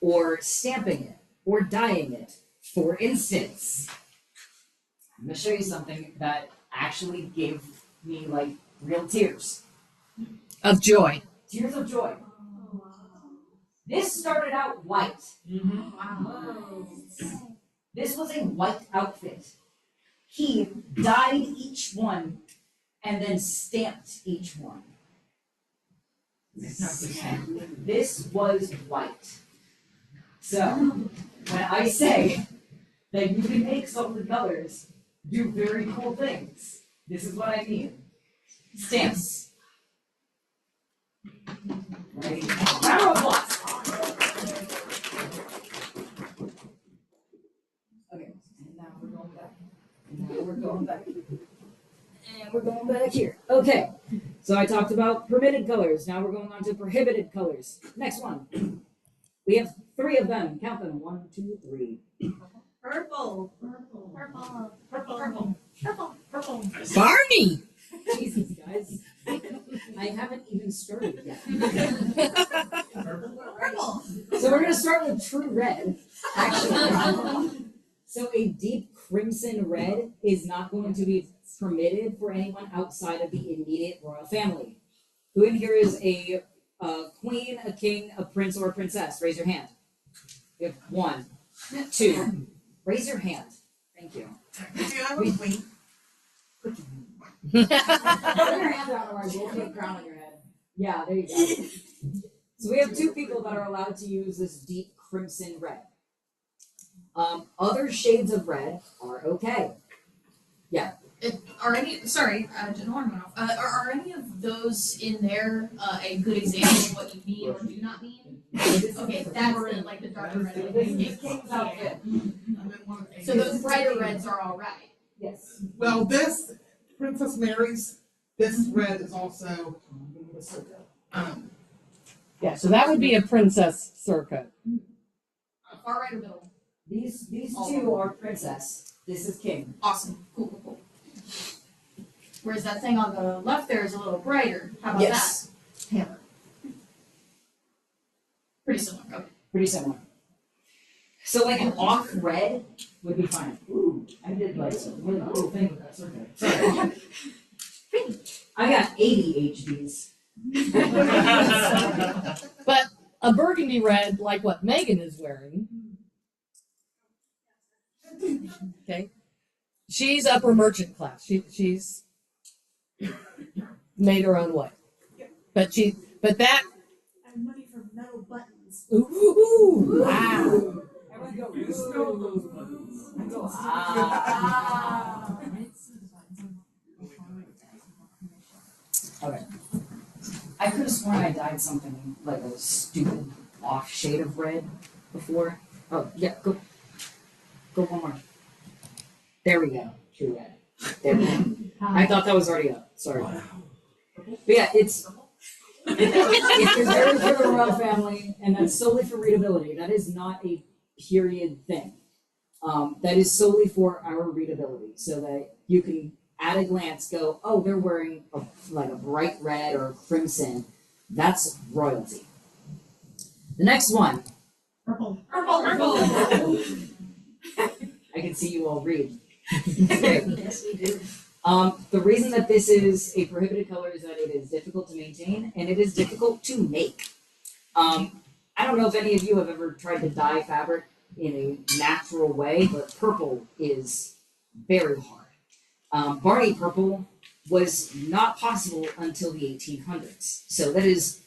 or stamping it or dyeing it. For instance, I'm gonna show you something that actually gave me like real tears. Of joy. Tears of joy. This started out white. Wow. This was a white outfit. He dyed each one and then stamped each one. This was white. So, when I say that you can make solid colors do very cool things, this is what I mean. Stamps. Ready? Round of applause. Okay, and now we're going back. And now we're going back. And we're going back here. Okay, so I talked about permitted colors. Now we're going on to prohibited colors. Next one. We have 3 of them. Count them. 1, 2, 3. Purple. Purple. Barney! Jesus, guys. I haven't even started yet. Purple. So we're going to start with true red, actually. So a deep crimson red is not going to be permitted for anyone outside of the immediate royal family. Who in here is a queen, a king, a prince, or a princess? Raise your hand. We have 1, 2. Raise your hand. Thank you. Technically, I'm a queen. Put your hand down or I will put a crown on your head. Yeah, there you go. So we have 2 people that are allowed to use this deep crimson red. Other shades of red are okay. Are any, sorry, didn't want to go off. Are any of those in there a good example of what you mean or do not mean? Okay, that's the, like the darker red. This is the king's outfit. And then one of the So those brighter reds are all right. Yes. Well, this Princess Mary's, this red is also, Yeah, so that would be a princess surcoat. Far right or middle? These 2 are princess. This is king. Awesome. Cool. Whereas that thing on the left there is a little brighter. How about Yes. that? Yeah. Pretty similar. Okay. Pretty similar. So like an off red would be fine. Ooh, I did like some really cool thing with that circuit. Sorry. I got 80 HDs. But a burgundy red, like what Megan is wearing. Okay. She's upper merchant class. She's made her own way. But that, I have money for metal buttons. ooh, wow. Everyone go, you stole those buttons. I go, ah. Okay. I could have sworn I dyed something like a stupid off shade of red before. Oh, yeah, go one more. There we go. True red. There we go. I thought that was already up. Sorry. But yeah, it's preserved for the royal family, and that's solely for readability. That is not a period thing. That is solely for our readability, so that you can at a glance go, oh, they're wearing a bright red or crimson. That's royalty. The next one. Purple. I can see you all read. Yes, we do. The reason that this is a prohibited color is that it is difficult to maintain and it is difficult to make. I don't know if any of you have ever tried to dye fabric in a natural way, but purple is very hard. Barney purple was not possible until the 1800s, so that is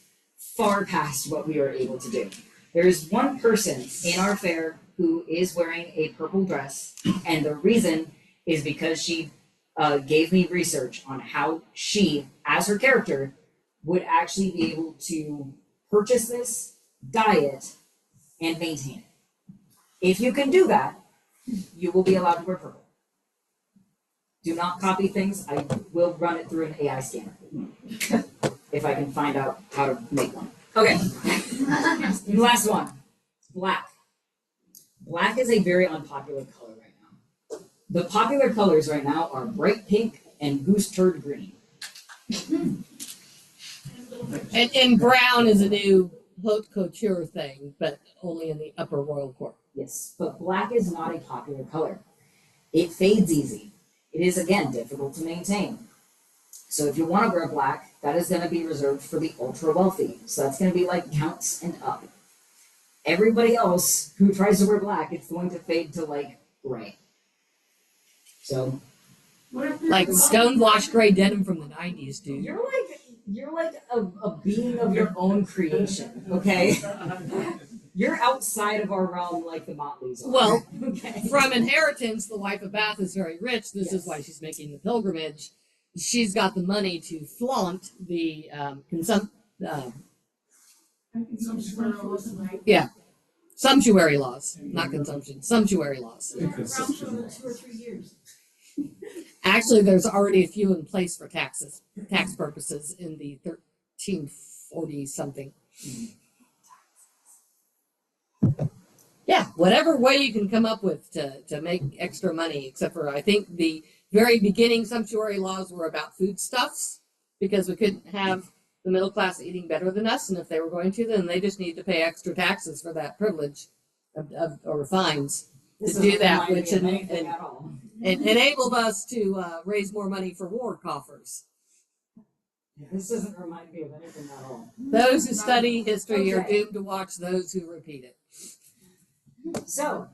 far past what we are able to do. There is one person in our fair who is wearing a purple dress, and the reason is because she gave me research on how she, as her character, would actually be able to purchase this, dye it, and maintain it. If you can do that, you will be allowed to wear purple. Do not copy things. I will run it through an AI scanner if I can find out how to make one. Okay. Last one. Black. Black is a very unpopular color right now. The popular colors right now are bright pink and goose turd green. And brown is a new haute couture thing, but only in the upper royal court. Yes, but black is not a popular color. It fades easy. It is, again, difficult to maintain. So if you want to wear black, that is going to be reserved for the ultra wealthy. So that's going to be like counts and up. Everybody else who tries to wear black, it's going to fade to like gray. So Like stone wash gray denim from the 90s, dude. you're like a being of your own creation, okay? You're outside of our realm like the Motleys are. Well, okay. from inheritance, the wife of Bath is very rich. This is Yes. why she's making the pilgrimage. She's got the money to flaunt the sumptuary laws, not consumption, sumptuary laws. Around for 2 or 3 years. Actually, there's already a few in place for tax purposes in the 1340 something. Yeah, whatever way you can come up with to make extra money, except for I think the very beginning sumptuary laws were about foodstuffs because we couldn't have the middle class eating better than us, and if they were going to, then they just need to pay extra taxes for that privilege or fines This to do doesn't that, remind which me of anything at all. it enabled us to raise more money for war coffers. This doesn't remind me of anything at all. Those who study history are Okay. doomed to watch those who repeat it. So,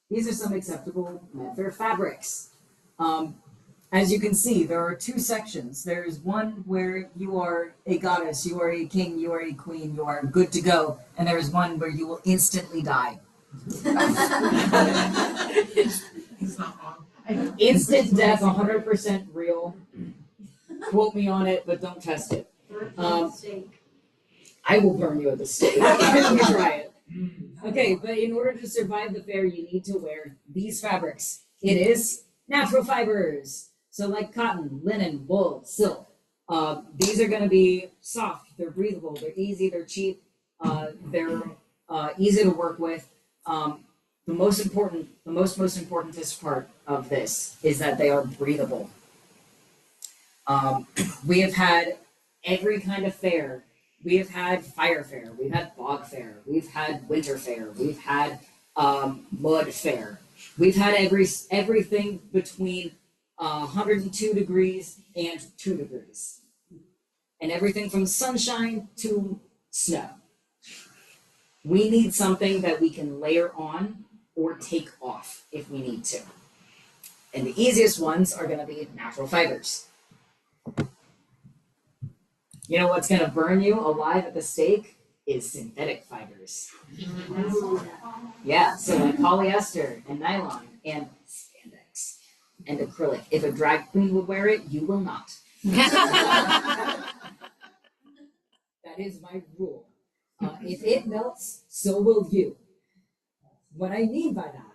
these are some acceptable Medfair fabrics. As you can see, there are two sections. There's one where you are a goddess, you are a king, you are a queen, you are good to go, and there's one where you will instantly die. He's not wrong. Instant death, 100% real. Quote me on it, but don't test it. I will burn you at the stake if you try it. Okay, but in order to survive the fair, you need to wear these fabrics. It is natural fibers. So like cotton, linen, wool, silk. These are gonna be soft, they're breathable, they're easy, they're cheap, they're easy to work with. The most importantest part of this is that they are breathable. We have had every kind of fair. We have had fire fair, we've had bog fair, we've had winter fair, we've had mud fair. We've had everything between 102 degrees and 2 degrees. And everything from sunshine to snow. We need something that we can layer on or take off if we need to. And the easiest ones are going to be natural fibers. You know what's going to burn you alive at the stake is synthetic fibers. Yeah, so like polyester and nylon and spandex and acrylic. If a drag queen would wear it, you will not. That is my rule. If it melts, so will you. What I mean by that,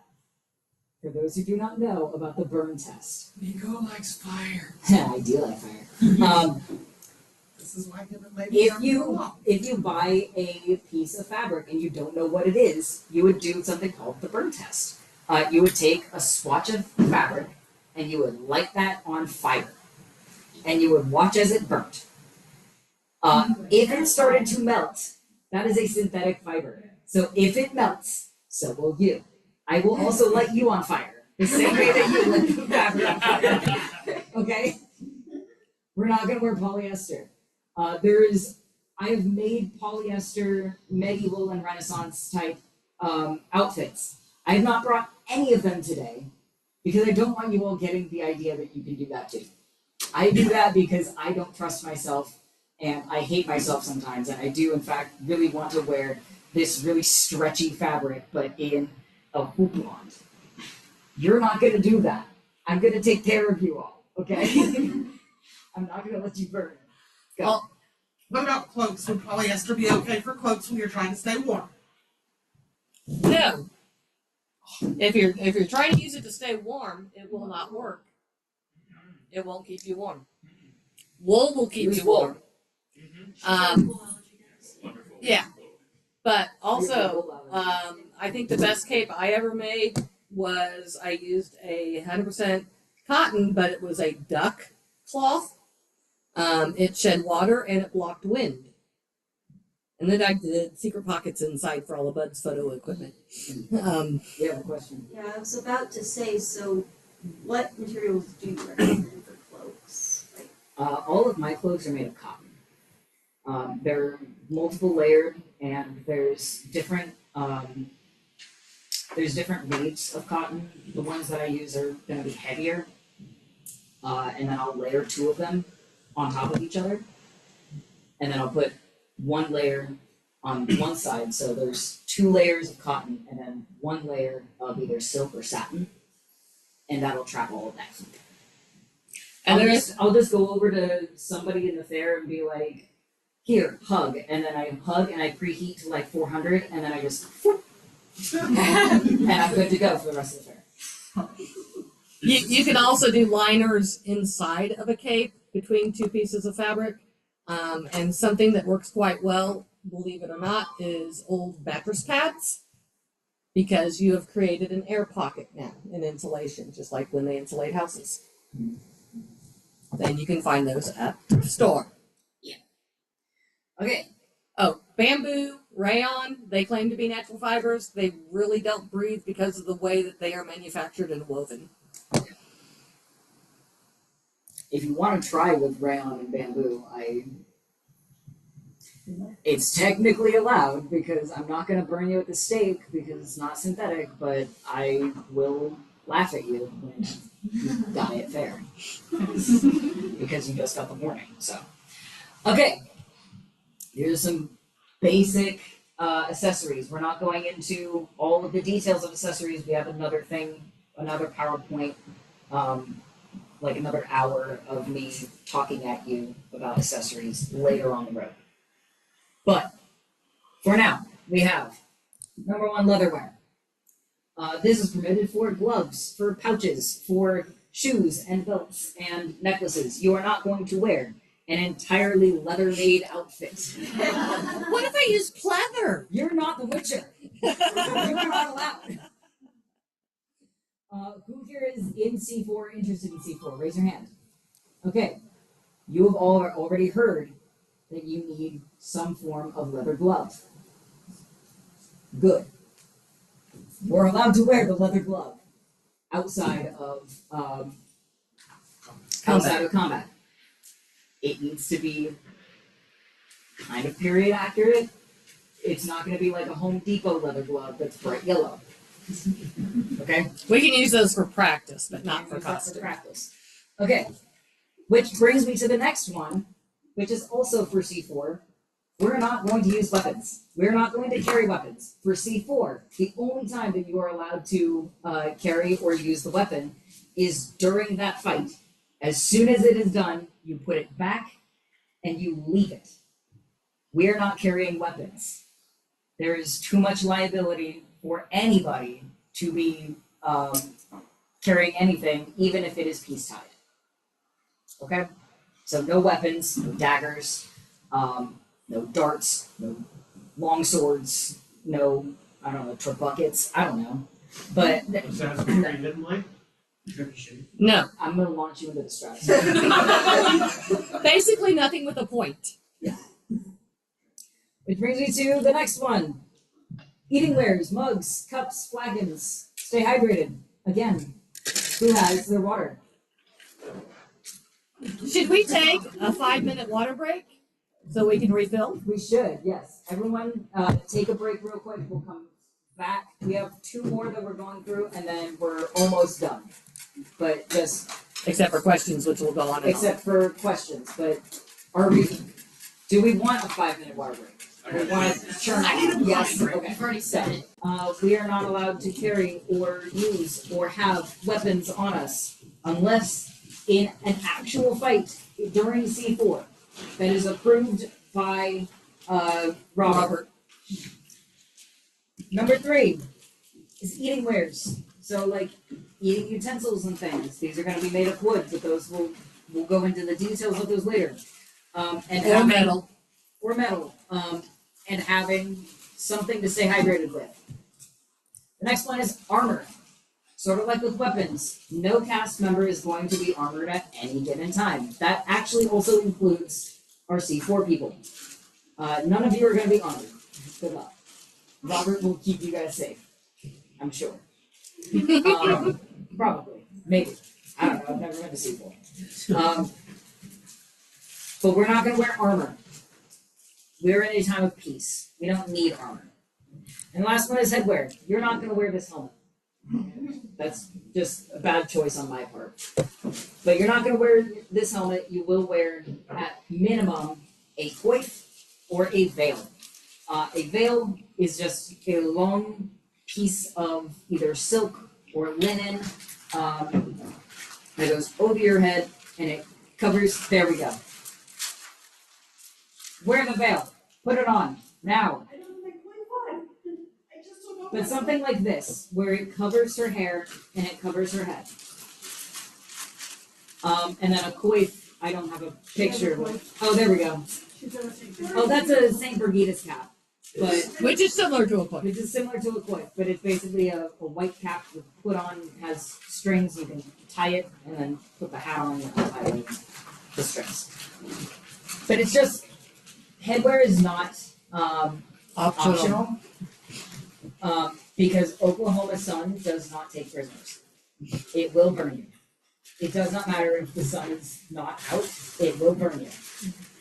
for those who do not know about the burn test. Nico likes fire. I do like fire. This is why him and ladies If you buy a piece of fabric and you don't know what it is, you would do something called the burn test. You would take a swatch of fabric and you would light that on fire, and you would watch as it burnt. If it started to melt, that is a synthetic fiber. So if it melts, so will you. I will also light you on fire, the same way that you lit the fabric on fire. Okay? We're not gonna wear polyester. I have made polyester medieval and Renaissance type outfits. I have not brought any of them today because I don't want you all getting the idea that you can do that too. I do that because I don't trust myself and I hate myself sometimes, and I do in fact really want to wear this really stretchy fabric but in a houppelande. You're not gonna do that. I'm gonna take care of you all, okay? I'm not gonna let you burn. Go. Well, What about cloaks? Would polyester be okay for cloaks when you're trying to stay warm? No. If you're trying to use it to stay warm, it will not work. It won't keep you warm. Wool will keep Use you wool. warm. Yeah. But also, I think the best cape I ever made was I used 100% cotton, but it was a duck cloth. It shed water and it blocked wind. And then I did secret pockets inside for all of Bud's photo equipment. You have a question? Yeah, I was about to say, so what materials do you recommend for cloaks? Like, All of my cloaks are made of cotton. They're multiple layered, and there's different weights of cotton. The ones that I use are going to be heavier, and then I'll layer two of them on top of each other, and then I'll put one layer on one side. So there's 2 layers of cotton, and then 1 layer of either silk or satin, and that'll trap all of that heat. And I'll just go over to somebody in the fair and be like, here, hug, and then I hug and I preheat to like 400, and then I just whoop, and I'm good to go for the rest of the fair. You can also do liners inside of a cape between 2 pieces of fabric. And something that works quite well, believe it or not, is old mattress pads. Because you have created an air pocket now in insulation, just like when they insulate houses. Then you can find those at the store. Okay, Oh, bamboo, rayon, they claim to be natural fibers. They really don't breathe because of the way that they are manufactured and woven. if you want to try with rayon and bamboo, it's technically allowed because I'm not going to burn you at the stake because it's not synthetic, but I will laugh at you when you die at fair because you just got the warning. So, okay, here's some basic accessories. We're not going into all of the details of accessories. We have another PowerPoint, like another hour of me talking at you about accessories later on the road. But for now, we have number one, leatherware. This is permitted for gloves, for pouches, for shoes and belts and necklaces. You are not going to wear an entirely leather-made outfit. What if I use pleather? You're not the Witcher. You are not allowed. Who here is in C4, interested in C4? Raise your hand. Okay. You have all already heard that you need some form of leather glove. Good. You're allowed to wear the leather glove outside of combat. It needs to be kind of period accurate. It's not going to be like a Home Depot leather glove that's bright yellow. Okay? We can use those for practice, but not for Use that costume. practice. Okay. Which brings me to the next one, which is also for C4. We're not going to use weapons. We're not going to carry weapons. For C4, the only time that you are allowed to carry or use the weapon is during that fight. As soon as it is done, you put it back and you leave it. We are not carrying weapons. There is too much liability for anybody to be carrying anything, even if it is peace-tied. Okay? So no weapons, no daggers, no darts, no long swords, no, I don't know, trabuckets, I don't know. But Assassin's Creed Hidden Light? No, I'm gonna launch you into the stratosphere. basically nothing with a point. Which brings me to the next one. Eating wares, mugs, cups, flagons. Stay hydrated. Again, who has their water? Should we take a 5-minute water break so we can refill? We should, yes. Everyone, take a break real quick. We'll come back. We have 2 more that we're going through, and then we're almost done. But just Except for questions, which will go on and on. except for questions. But do we want a 5-minute water break? We want to turn on? Yes. Okay. You've already said it. We are not allowed to carry or use or have weapons on us unless in an actual fight during C4 that is approved by Robert. Number 3 is eating wares. So like eating utensils and things. These are going to be made of wood, but those we'll go into the details of those later. Or metal. Or metal. And having something to stay hydrated with. The next one is armor. Sort of like with weapons, no cast member is going to be armored at any given time. That actually also includes our C4 people. None of you are going to be armored. Good luck. Robert will keep you guys safe. I'm sure. Probably. Maybe. I don't know. I've never been to C4. But we're not going to wear armor. We're in a time of peace. We don't need armor. And the last one is headwear. You're not going to wear this helmet. That's just a bad choice on my part. But you're not going to wear this helmet. You will wear, at minimum, a coif or a veil. A veil is just a long piece of either silk or linen that goes over your head and it covers. There we go. Wear the veil. Put it on. Now. I don't think I just don't know. But something like this, where it covers her hair and it covers her head. And then a coif, I don't have a picture. Oh, there we go. Oh, that's a St. Brigida's cap. But Which is similar to a point. which is similar to a coif, but it's basically a white cap with put on, has strings, you can tie it, and then put the hat on and tie it with the strings. But it's just, headwear is not optional. Because Oklahoma sun does not take prisoners. It will burn you. It does not matter if the sun is not out, it will burn you.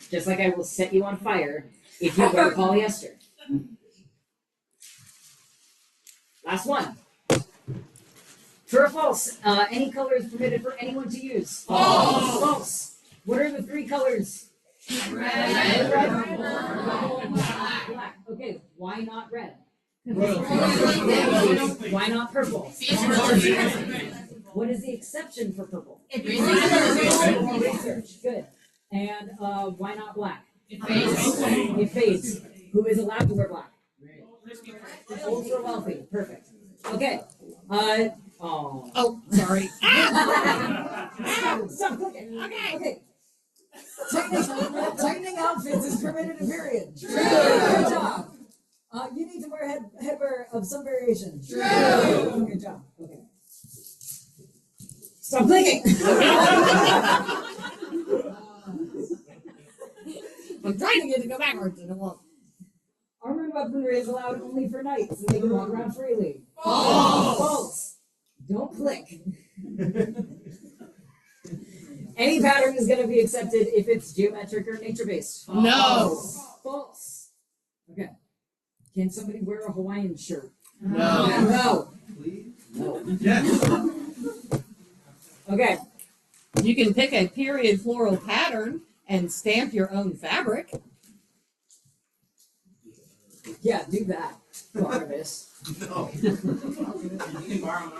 Just like I will set you on fire if you wear polyester. Last one. True or false? Any color is permitted for anyone to use. False. False. What are the three colors? Red, Black. Okay, why not red? Royalty. Why not purple? What is the exception for purple? Research. Good. And why not black? It fades. It fades. Who is allowed to wear black? Ultra wealthy. Perfect. Okay. Oh, sorry. Stop clicking. Okay. Tightening outfits is permitted in period. True. Good job. You need to wear headwear of some variation. True. Good job. Okay. Stop clicking. I'm trying to get it to go backwards and it won't. Armor and weaponry is allowed only for knights, and they can walk around freely. False. False. Don't click. Any pattern is going to be accepted if it's geometric or nature-based. No. False. Okay. Can somebody wear a Hawaiian shirt? No. No. No. Yes. Okay. You can pick a period floral pattern and stamp your own fabric. Yeah, do that. Barnabas. No. You can borrow mine.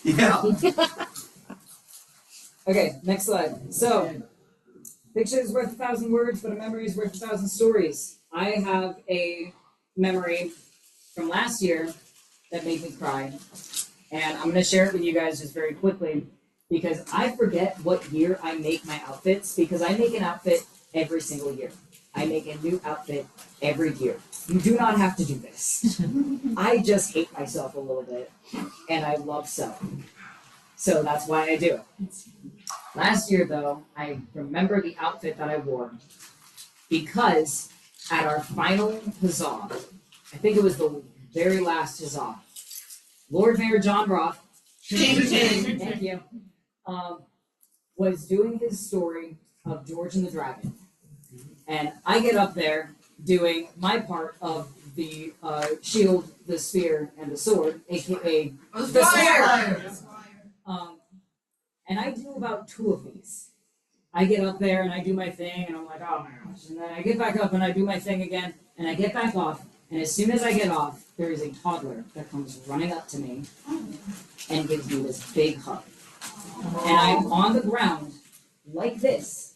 Yeah. Okay, next slide. So, picture is worth 1,000 words, but a memory is worth 1,000 stories. I have a memory from last year that made me cry, and I'm going to share it with you guys just very quickly because I forget what year I make my outfits because I make an outfit every single year. I make a new outfit every year. You do not have to do this. I just hate myself a little bit, and I love sewing. So that's why I do it. Last year, though, I remember the outfit that I wore because at our final huzzah, I think it was the very last huzzah, Lord Mayor John Roth, thank you, was doing his story of George and the Dragon. And I get up there doing my part of the shield, the spear, and the sword, aka the spear. And I do about 2 of these. I get up there and I do my thing, and I'm like, oh my gosh. And then I get back up and I do my thing again, and I get back off. And as soon as I get off, there is a toddler that comes running up to me and gives me this big hug. And I'm on the ground like this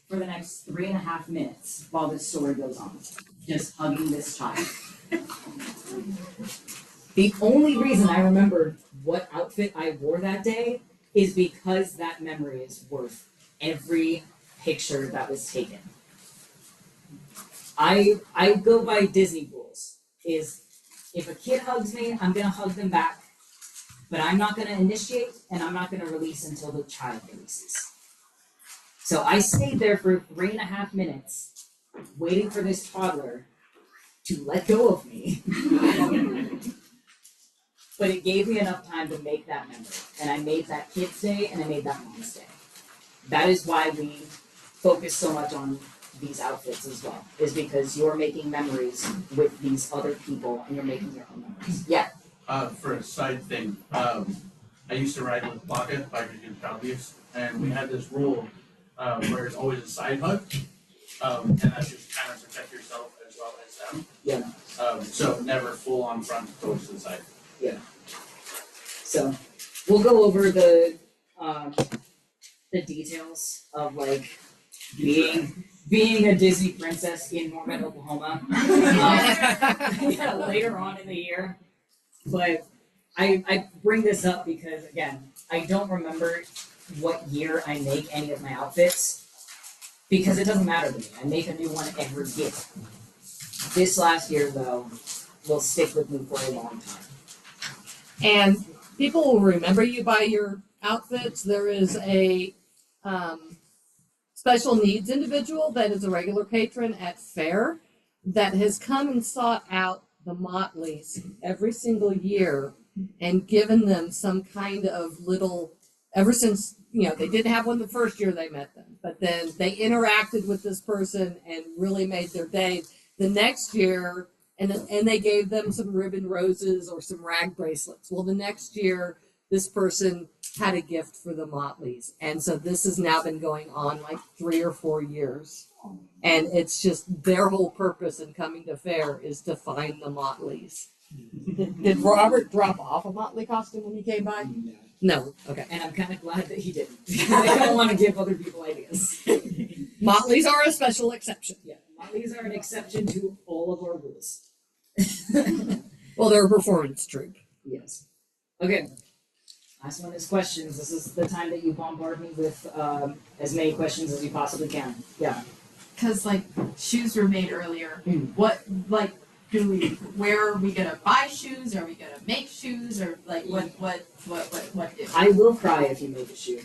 for the next 3.5 minutes while this story goes on, just hugging this child. The only reason I remember what outfit I wore that day is because that memory is worth every picture that was taken. I go by Disney rules. Is if a kid hugs me, I'm gonna hug them back, but I'm not gonna initiate and I'm not gonna release until the child releases. So I stayed there for 3.5 minutes, waiting for this toddler to let go of me. But it gave me enough time to make that memory. And I made that kid's day and I made that mom's day. That is why we focus so much on these outfits as well, is because you're making memories with these other people and you're making your own memories. Yeah. For a side thing, I used to ride with Baka, Bikers Against Child Abuse, and we had this rule where it's always a side hug, and that's just kind of protect yourself as well as them. Yeah. So never full on front towards to the side. Yeah. So we'll go over the details of like being a Disney princess in Norman, Oklahoma. Yeah, later on in the year. But I bring this up because again, I don't remember what year I make any of my outfits because it doesn't matter to me. I make a new one every year. This last year though will stick with me for a long time. And people will remember you by your outfits. There is a special needs individual that is a regular patron at fair that has come and sought out the Motleys every single year and given them some kind of little ever since, they didn't have one the first year they met them, but then they interacted with this person and really made their day. The next year, and they gave them some ribbon roses or some rag bracelets. Well, the next year, this person had a gift for the Motleys. And so this has now been going on like 3 or 4 years. And it's just their whole purpose in coming to fair is to find the Motleys. Did Robert drop off a Motley costume when he came by? No. Okay. And I'm kind of glad that he didn't. I don't want to give other people ideas. Motleys are a special exception. Yeah, Motleys are an exception to all of our rules. Well, they're a performance troupe. Yes. Okay. Last one is questions. This is the time that you bombard me with as many questions as you possibly can. Yeah. Cause like shoes were made earlier. Mm. What where are we gonna buy shoes? Are we gonna make shoes? Or like what do? I will cry if you make a shoe.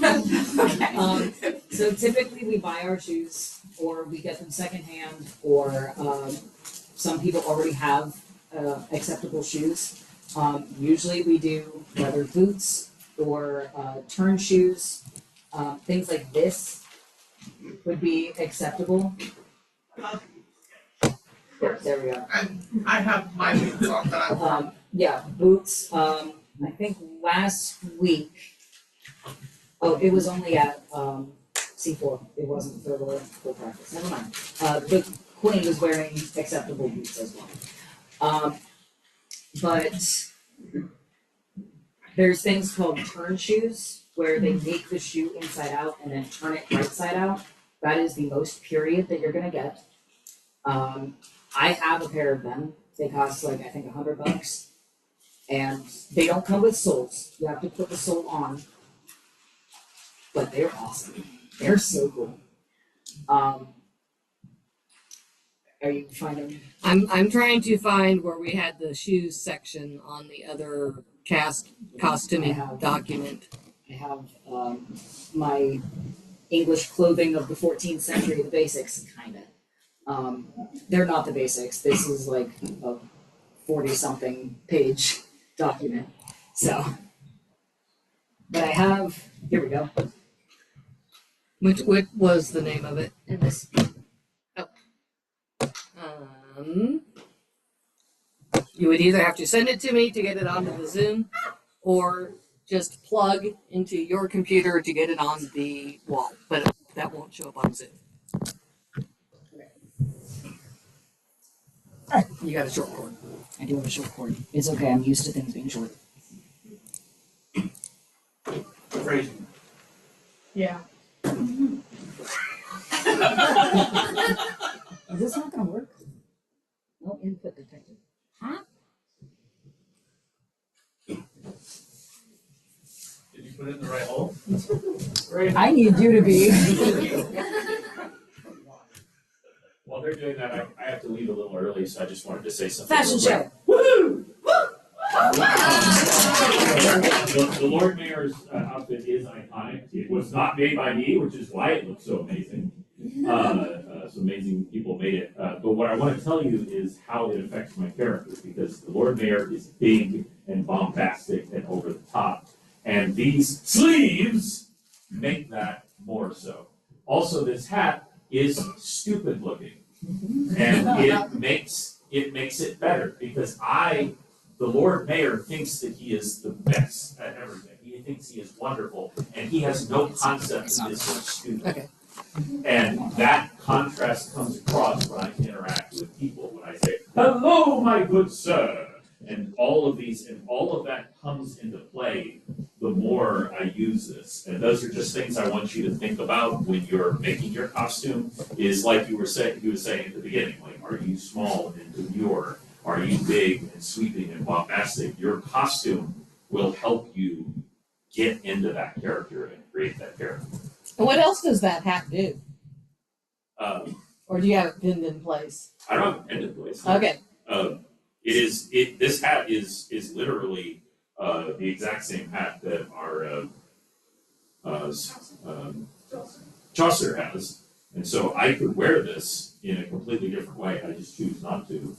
Okay. So typically we buy our shoes or we get them secondhand or some people already have acceptable shoes. Usually we do leather boots or turn shoes. Things like this would be acceptable. There we go. And I have my boots on that I want. Yeah, boots. I think last week. Oh, it was only at C4. It wasn't full practice. Never mind. The Queen was wearing acceptable boots as well. But there's things called turn shoes where they make the shoe inside out and then turn it right side out. That is the most period that you're gonna get. I have a pair of them. They cost like I think $100, and they don't come with soles. You have to put the sole on, but they're awesome. They're so cool. Are you finding? I'm trying to find where we had the shoes section on the other costuming document. I have my English clothing of the 14th century, the basics, kinda. They're not the basics. This is like a 40-something page document. So, but I have. Here we go. Which was the name of it? And this. You would either have to send it to me to get it onto the Zoom, or just plug into your computer to get it on the wall, but that won't show up on Zoom. You got a short cord. I do have a short cord. It's okay. I'm used to things being short. Crazy. Yeah. Is this not gonna work? No input detected. Huh? Did you put it in the right hole? I need you to be. While they're doing that, I have to leave a little early, so I just wanted to say something. Fashion real quick. show. Woo! The Lord Mayor's outfit is iconic. It was not made by me, which is why it looks so amazing. Some amazing people made it. But what I want to tell you is how it affects my character, because the Lord Mayor is big and bombastic and over the top. And these sleeves make that more so. Also, this hat is stupid looking. And it makes it better, because the Lord Mayor thinks that he is the best at everything. He thinks he is wonderful, and he has no concept of this is stupid. Okay. And that contrast comes across when I interact with people, when I say, "Hello, my good sir," and all of that comes into play the more I use this. And those are just things I want you to think about when you're making your costume, is like you were saying at the beginning, like, are you small and demure? Are you big and sweeping and bombastic? Your costume will help you get into that character and create that character. And what else does that hat do? Um, Or do you have it pinned in place? I don't have a pendant place. Okay. This hat is literally the exact same hat that our Chaucer has, and so I could wear this in a completely different way. I just choose not to.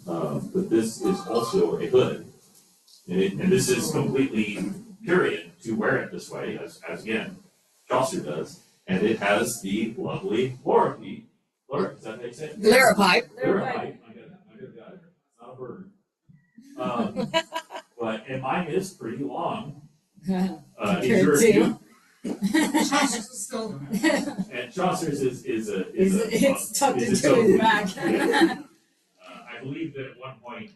But this is also a hood, and this is completely period, to wear it this way, as again, Chaucer does, and it has the lovely loripy. Is that how you say it? Liripipe. Liripipe. I got it. It's not a bird. And mine is pretty long. Is yours too? Chaucer's is still. And Chaucer's is It's tucked is its into own his breed. back. I believe that at one point,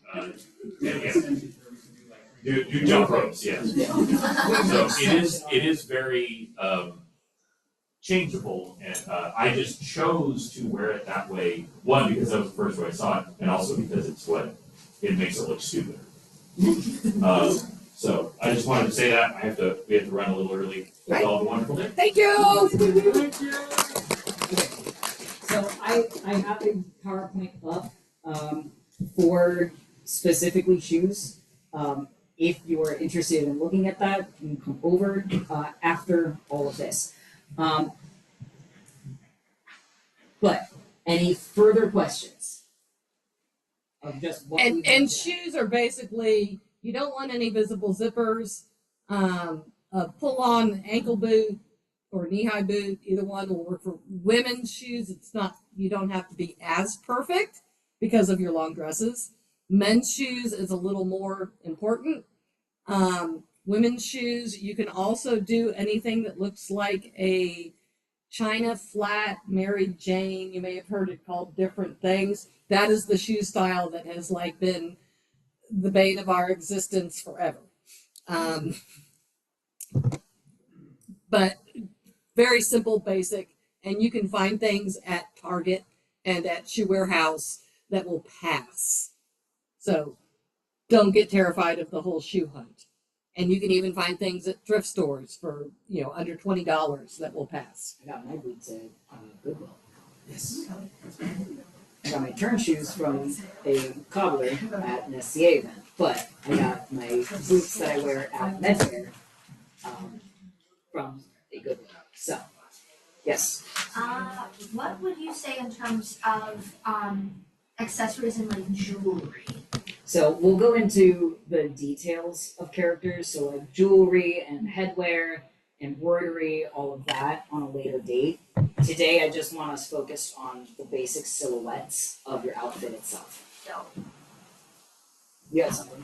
do jump ropes, yes. So it is very changeable, and I just chose to wear it that way. One, because that was the first way I saw it, and also because it makes it look stupider. So I just wanted to say that. We have to run a little early. Hope you all have a wonderful day. Thank you. So I have a PowerPoint up for specifically shoes. If you are interested in looking at that, you can come over after all of this. But any further questions? Of just what we And looked at? shoes are basically, you don't want any visible zippers. A pull-on ankle boot or knee-high boot, either one will work. For women's shoes, you don't have to be as perfect because of your long dresses. Men's shoes is a little more important. Women's shoes, you can also do anything that looks like a China flat Mary Jane. You may have heard it called different things. That is the shoe style that has been the bane of our existence forever. But very simple, basic, and you can find things at Target and at Shoe Warehouse that will pass. So don't get terrified of the whole shoe hunt. And you can even find things at thrift stores for under $20 that will pass. I got my boots at Goodwill. Yes. I got my turn shoes from a cobbler at an SCA event, but I got my boots that I wear at Medfair from a Goodwill. So, yes. What would you say in terms of accessories and like jewelry? So we'll go into the details of characters, so like jewelry and headwear, embroidery, all of that on a later date. Today, I just want us focused on the basic silhouettes of your outfit itself. So, You had something?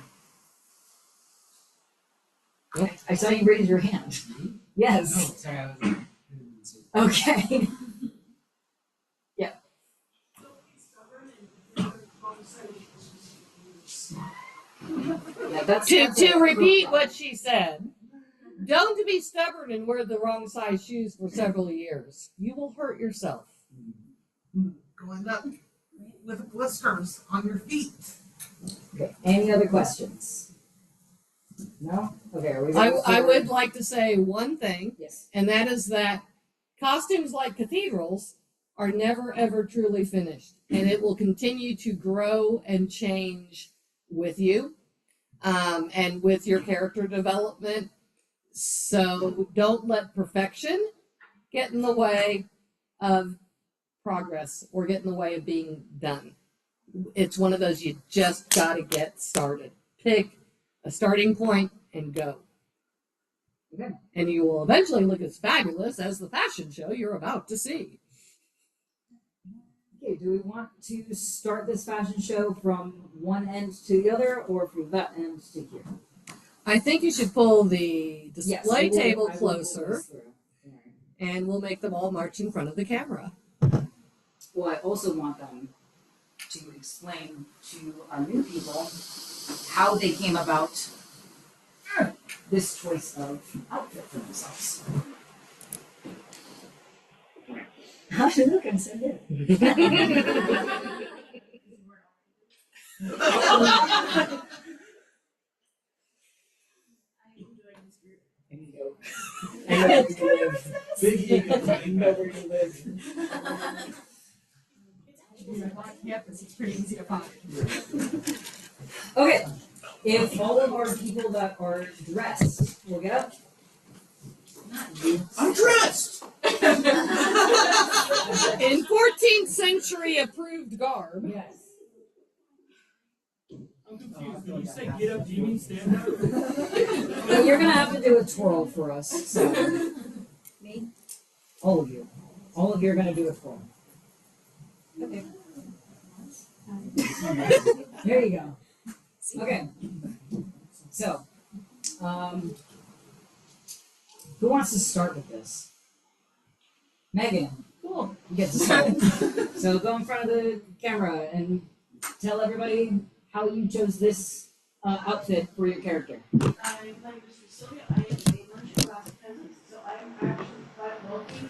Yeah, I saw you raise your hand. Yes. Sorry, I was. Okay. Yeah, that's To repeat what she said, don't be stubborn and wear the wrong size shoes for several years. You will hurt yourself. Going up with blisters on your feet. Okay. Any other questions? No? Okay, are we I ready for- would like to say one thing, Yes. and that is that costumes like cathedrals are never ever truly finished, and it will continue to grow and change with you and with your character development. So don't let perfection get in the way of progress or get in the way of being done. It's one of those you just got to get started. Pick a starting point and go. Okay. And you will eventually look as fabulous as the fashion show you're about to see. Okay, do we want to start this fashion show from one end to the other or from that end to here? I think you should pull the Yes, display I will- table I will pull closer, this through. Alright. and we'll make them all march in front of the camera. Well, I also want them to explain to our new people how they came about this choice of outfit for themselves. How should look and so good. And you go. I know where you live. Big ego. I know where you live. It's pretty easy to find. Okay, if all of our people that are dressed will get up. Not you. I'm dressed. In 14th century approved garb. Yes. I'm confused. When you say get up, do you mean stand up? Well, you're gonna have to do a twirl for us, so. Me? All of you. All of you are gonna do a twirl. Okay. There you go. Okay. So, who wants to start with this? Megan. Cool. You get to start. So go in front of the camera and tell everybody how you chose this outfit for your character. My name is Cecilia. I am a merchant glass peasant, so I am actually quite wealthy.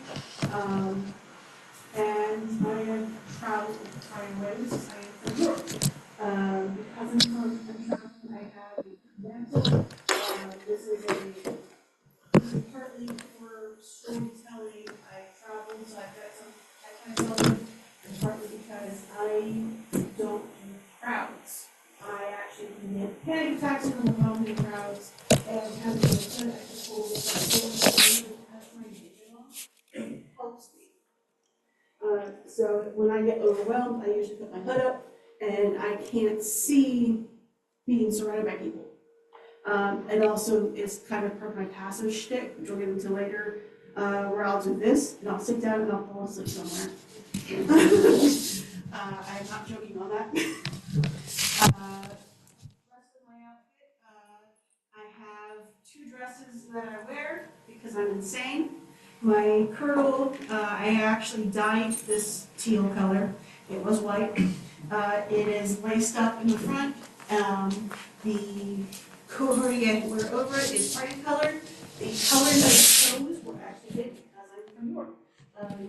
And I have traveled entire ways. I am from Europe. Because I'm from traveling, I have a mantle. This is partly for storytelling. I travel, so I've got some that kind of element, and partly because I don't do crowds. I actually can get panic attacks when I'm involved in crowds, and having a good I just hold it my vision off. It helps me. So when I get overwhelmed, I usually put my hood up, and I can't see being surrounded by people. And also, it's kind of part of my passive shtick, which we'll get into later, where I'll do this, and I'll sit down and I'll fall asleep somewhere. I'm not joking on that. Rest of my outfit, I have 2 dresses that I wear because I'm insane. My kirtle, I actually dyed this teal color. It was white. It is laced up in the front. The coverty I wear over it is party colored. The colors I chose were actually hidden because I'm from York.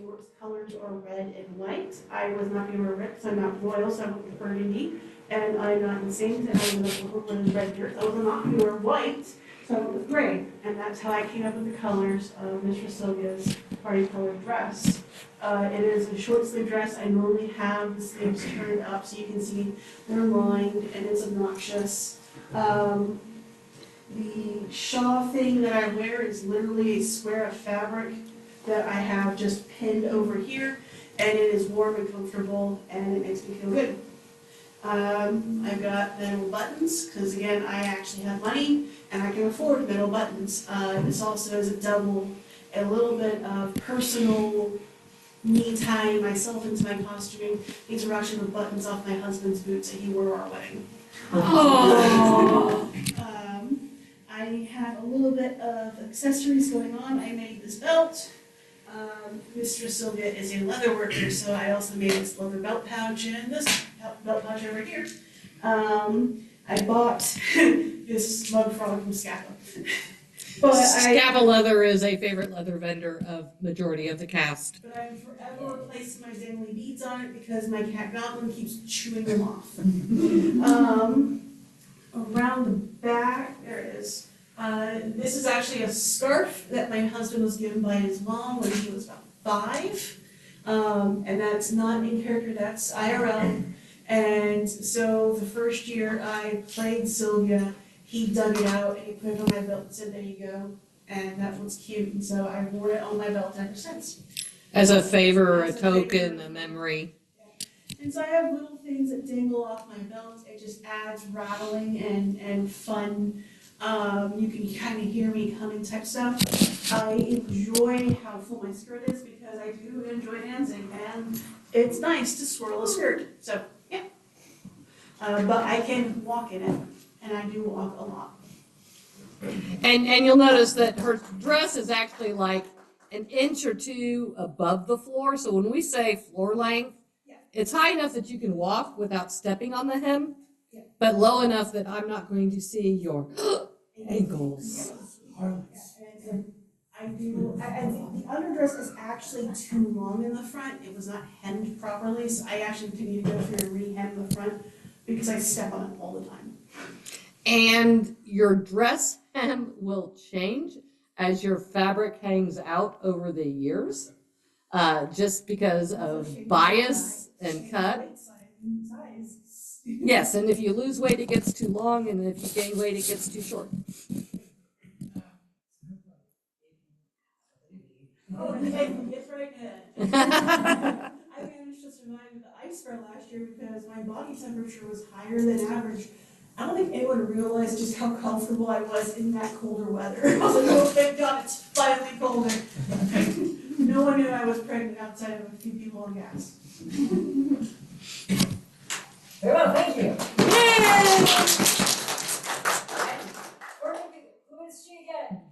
York's colors are red and white. I was not going to wear red because I'm not royal, so I went with burgundy. And I'm not insane, and I was with red dirt. I was not going to wear white, so I went with gray. And that's how I came up with the colors of Miss Rasilga's party colored dress. It is a short sleeve dress. I normally have the sleeves turned up so you can see they're lined, and it's obnoxious. The shawl thing that I wear is literally a square of fabric that I have just pinned over here, and it is warm and comfortable, and it makes me feel good. I've got metal buttons, because again, I actually have money, and I can afford metal buttons. This also is a little bit of personal me tying myself into my costuming. These are actually the buttons off my husband's boots that he wore at our wedding. I have a little bit of accessories going on. I made this belt. Mr. Sylvia is a leather worker, so I also made this leather belt pouch and this belt pouch over here. I bought this mug frog from Scappa. Scappa Leather is a favorite leather vendor of majority of the cast. But I'm forever replacing my dangly beads on it because my cat Goblin keeps chewing them off. Around the back, there it is. This is actually a scarf that my husband was given by his mom when he was about 5. And that's not in character, that's IRL. And so the first year I played Sylvia, he dug it out and he put it on my belt and said, "There you go." And that one's cute. And so I wore it on my belt ever since. As a favor, a token, a memory. And so I have little things that dangle off my belt. It just adds rattling and fun. You can kind of hear me humming type stuff. I enjoy how full my skirt is because I do enjoy dancing, and it's nice to swirl a skirt. So yeah, but I can walk in it, and I do walk a lot. And you'll notice that her dress is actually like an inch or 2 above the floor. So when we say floor length, it's high enough that you can walk without stepping on the hem, but low enough that I'm not going to see your ankles. I think the underdress is actually too long in the front. It was not hemmed properly, so I actually need to go through and re-hem the front because I step on it all the time. And your dress hem will change as your fabric hangs out over the years, just because of bias and cut. Yes, and if you lose weight, it gets too long, and if you gain weight, it gets too short. Oh, and it's very good. I managed to survive the ice spell last year because my body temperature was higher than average I don't think anyone realized just how comfortable I was in that colder weather. I was like, oh, thank God, it's finally colder. No one knew I was pregnant outside of a few people on gas. Very well, thank you. Who is she again?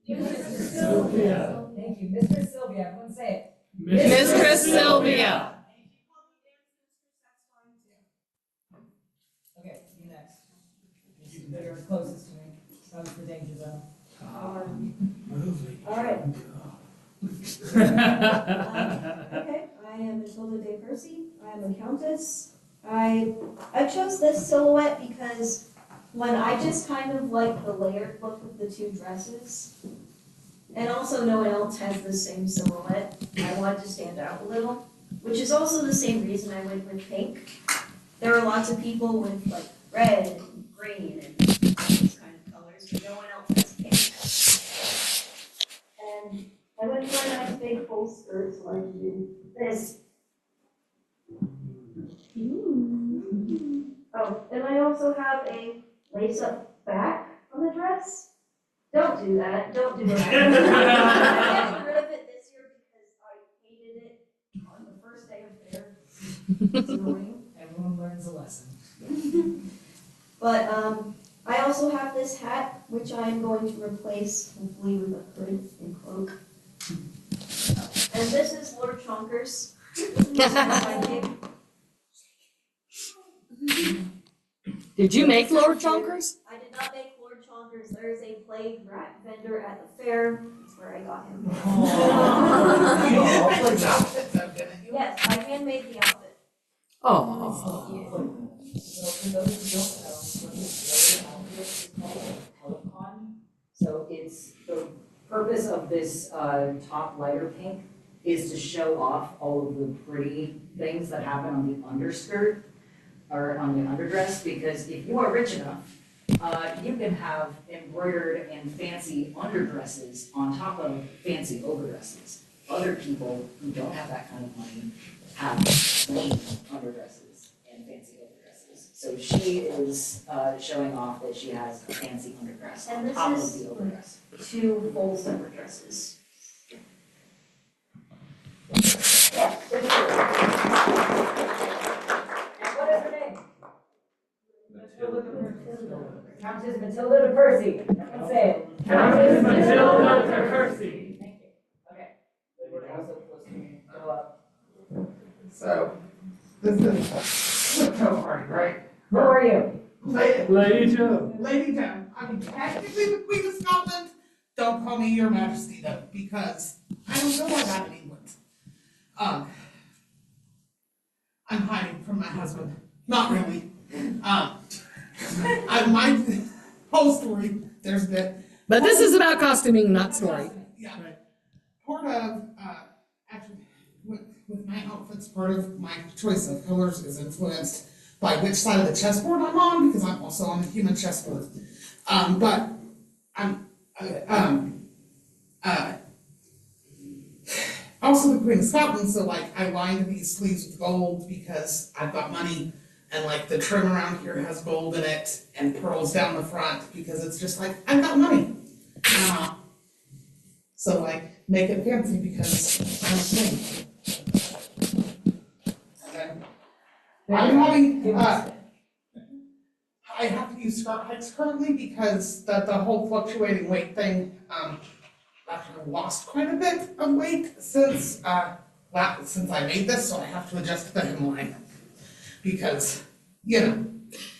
Mr. Sylvia. Thank you, Mr. Sylvia, everyone say it. Mistress Sylvia. Okay, you next. You're closest to me. That was the danger zone. All right. Okay, I am Matilda De Percy. I am a countess. I chose this silhouette because when I just kind of like the layered look of the two dresses, and also no one else has the same silhouette, I wanted to stand out a little, which is also the same reason I went with pink. There are lots of people with like red and green and these kind of colors, but no one else has pink. And I went for a nice big full skirt, so I can do this. Oh, and I also have a lace-up back on the dress. Don't do that. Don't do it. I got rid of it this year because I hated it on the first day of fair. It's annoying. Everyone learns a lesson. But I also have this hat, which I am going to replace, hopefully, with a hood and cloak. And this is Lord Chonkers. Did you make Lord Chonkers? I did not make Lord Chonkers. There is a plague rat vendor at the fair. That's where I got him. Yes, I handmade the outfit. Oh. So for those who don't know, what this outfit is called Polacon. So it's the purpose of this top lighter pink is to show off all of the pretty things that happen on the underskirt or on the underdress, because if you are rich enough, you can have embroidered and fancy underdresses on top of fancy overdresses. Other people who don't have that kind of money have plain underdresses and fancy overdresses. So she is showing off that she has a fancy underdress And on this top of is the overdress. 2 full separate dresses. And what is her name? Countess Matilda de Percy. Everyone say it. Countess Matilda de Percy. Thank you. Okay. We're also supposed to go up. So, this is Toe Party, right? Who are you? Lady Joe. Lady Joan. I mean, technically the Queen of Scotland. Don't call me Your Majesty though, because I don't know where that in England. I'm hiding from my husband. Not really. My whole story, there's a bit. But this is about costuming, not story. Yeah. Part of, actually, with my outfits, part of my choice of colors is influenced by which side of the chessboard I'm on, because I'm also on the human chessboard. But I'm, also the Queen of Scotland, so like I lined these sleeves with gold because I've got money, and like the trim around here has gold in it and pearls down the front because it's just like I've got money. So like make it fancy because I'm a king. And then I'm having I have to use skirt hikes currently because the whole fluctuating weight thing, I've lost quite a bit of weight since I made this, so I have to adjust the hemline. Because,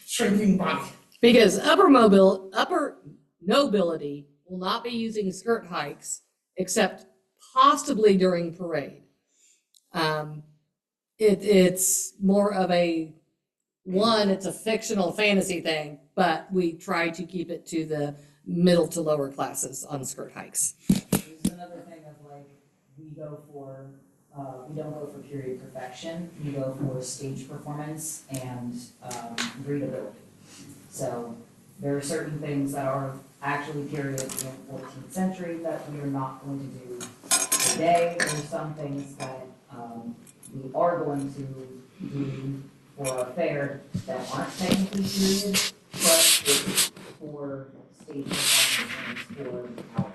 shrinking body. Because upper nobility will not be using skirt hikes except possibly during parade. It's more of it's a fictional fantasy thing, but we try to keep it to the middle to lower classes on skirt hikes. This is another thing of like, we don't go for period perfection, we go for stage performance and readability. So there are certain things that are actually period in the 14th century that we are not going to do today. There are some things that we are going to do for a fair that aren't technically period, but outfit for state for our.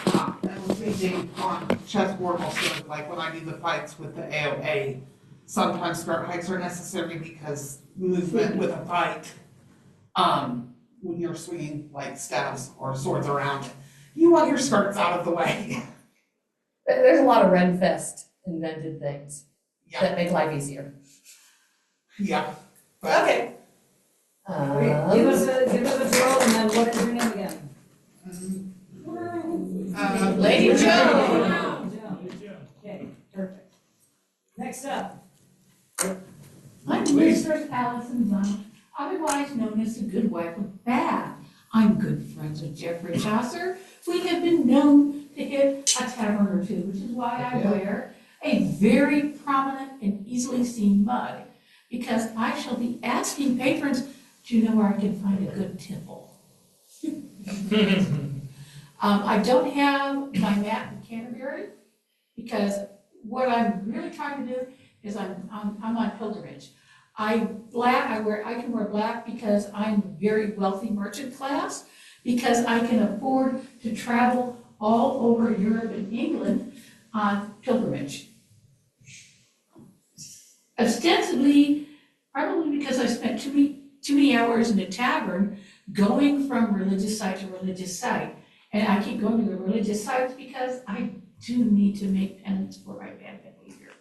I was thinking on chessboard also, like when I do the fights with the AOA, sometimes skirt hikes are necessary because movement with a fight, when you're swinging like staves or swords around, you want your skirts out of the way. There's a lot of Renfest invented things Yeah, that make life easier. yeah. But Okay. Give us a twirl and then what is your name again? Lady Joan. Joan. Okay, perfect. Next up. I'm Mistress Allison Blount, otherwise known as the Good Wife of Bath. I'm good friends with Jeffrey Chaucer. We have been known to hit a tavern or two, which is why I wear a very prominent and easily seen mug, because I shall be asking patrons, do you know where I can find a good tipple? I don't have my map in Canterbury, because what I'm really trying to do is I'm on pilgrimage. I can wear black because I'm a very wealthy merchant class, because I can afford to travel all over Europe and England on pilgrimage. Ostensibly, probably because I spent too many hours in a tavern going from religious site to religious site. And I keep going to the religious sites because I do need to make penance for my bad behavior.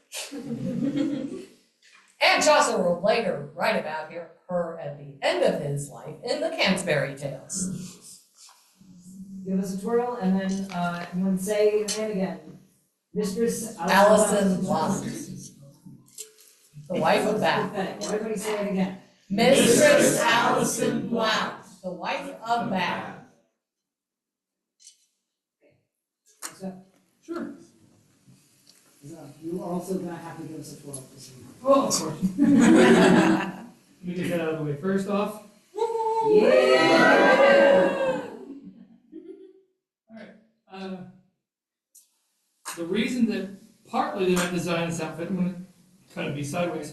And Chaucer will later write about her at the end of his life in the Canterbury Tales. Give us a twirl and then, you want to say your name again? Mistress Allison Blount, the wife of Bath. Everybody say it again. Mistress Allison Blount, the wife of Bath. Sure. So you are also gonna have to give us a twirl. Well, of course. Let me get that out of the way first off. Yeah! Alright. The reason that partly that I designed this outfit, I'm gonna kind of be sideways.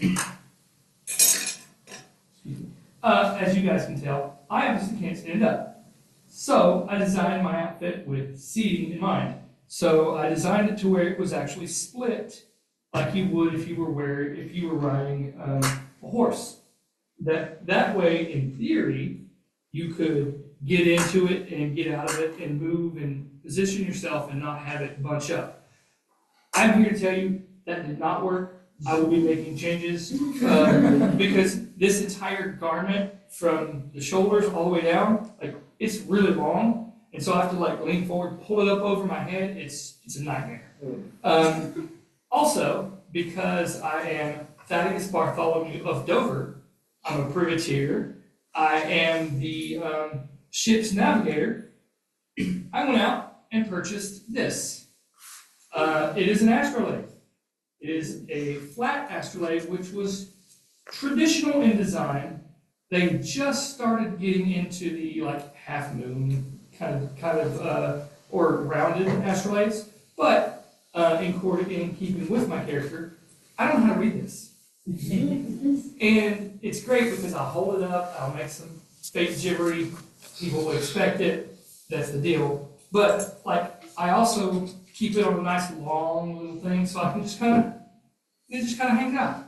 Excuse me. As you guys can tell, I obviously can't stand up. So I designed my outfit with seating in mind. So I designed it to where it was actually split, like you would if you were riding a horse. That way, in theory, you could get into it and get out of it and move and position yourself and not have it bunch up. I'm here to tell you that did not work. I will be making changes because this entire garment from the shoulders all the way down, like it's really long. And so I have to like lean forward, pull it up over my head. It's a nightmare. Also, because I am Thaddeus Bartholomew of Dover, I'm a privateer. I am the ship's navigator. I went out and purchased this. It is an astrolabe. It is a flat astrolabe, which was traditional in design. They just started getting into the like half moon kind of or rounded astrolabes, but in keeping with my character, I don't know how to read this. And it's great because I'll hold it up, I'll make some fake gibbery, people will expect it, that's the deal. But like I also keep it on a nice long little thing so I can just kind of hang out.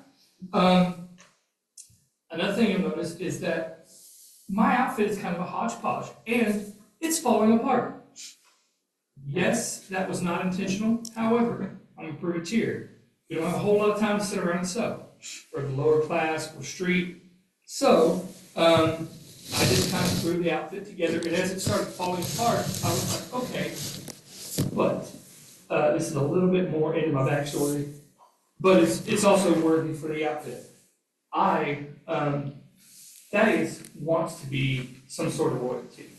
Another thing you'll notice is that my outfit is kind of a hodgepodge and it's falling apart. Yes, that was not intentional. However, I'm a privateer. We don't have a whole lot of time to sit around and sew. For the lower class or street. So, I just kind of threw the outfit together, and as it started falling apart, I was like, okay. But this is a little bit more into my backstory, but it's also worthy for the outfit. Thaddeus wants to be some sort of royalty.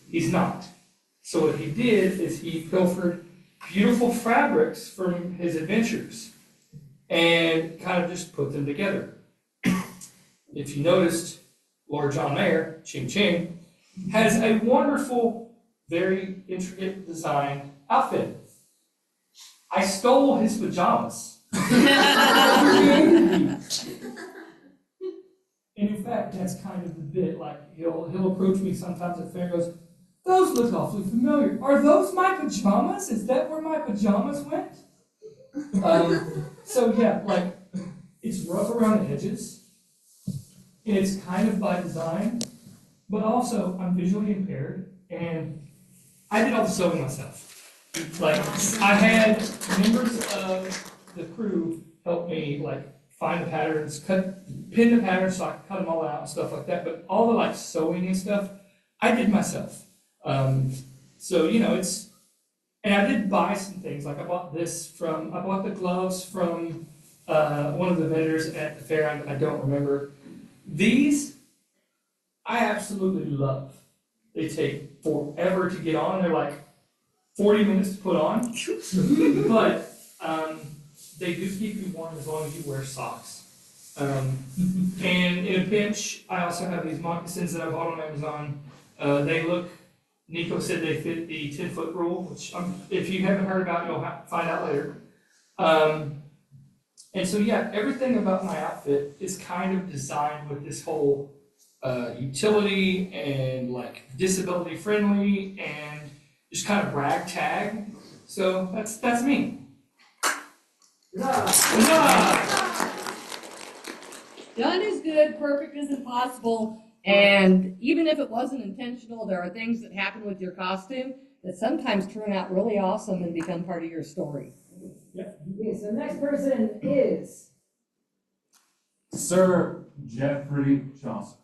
He's not. So what he did is he pilfered beautiful fabrics from his adventures and kind of just put them together. If you noticed, Lord John Mayer, Ching Ching, has a wonderful, very intricate design outfit. I stole his pajamas. And in fact, that's kind of the bit. Like he'll approach me sometimes at fair and goes, "Those look awfully familiar. Are those my pajamas? Is that where my pajamas went?" So yeah, like it's rough around the edges, and it's kind of by design. But also, I'm visually impaired, and I did all the sewing myself. Like I had members of the crew help me like find the patterns, pin the patterns so I could cut them all out and stuff like that. But all the like sewing and stuff, I did myself. So you know and I did buy some things. Like I bought the gloves from one of the vendors at the fair. I don't remember. These I absolutely love. They take forever to get on. They're like 40 minutes to put on, but they do keep you warm as long as you wear socks. And in a pinch, I also have these moccasins that I bought on Amazon. Nico said they fit the 10-foot rule, which if you haven't heard about, you'll find out later. And so yeah, everything about my outfit is kind of designed with this whole utility and like disability friendly and just kind of ragtag. So that's me. Done is good, perfect is impossible. And even if it wasn't intentional, there are things that happen with your costume that sometimes turn out really awesome and become part of your story. Yeah. Okay, so next person is Sir Jeffrey Chaucer.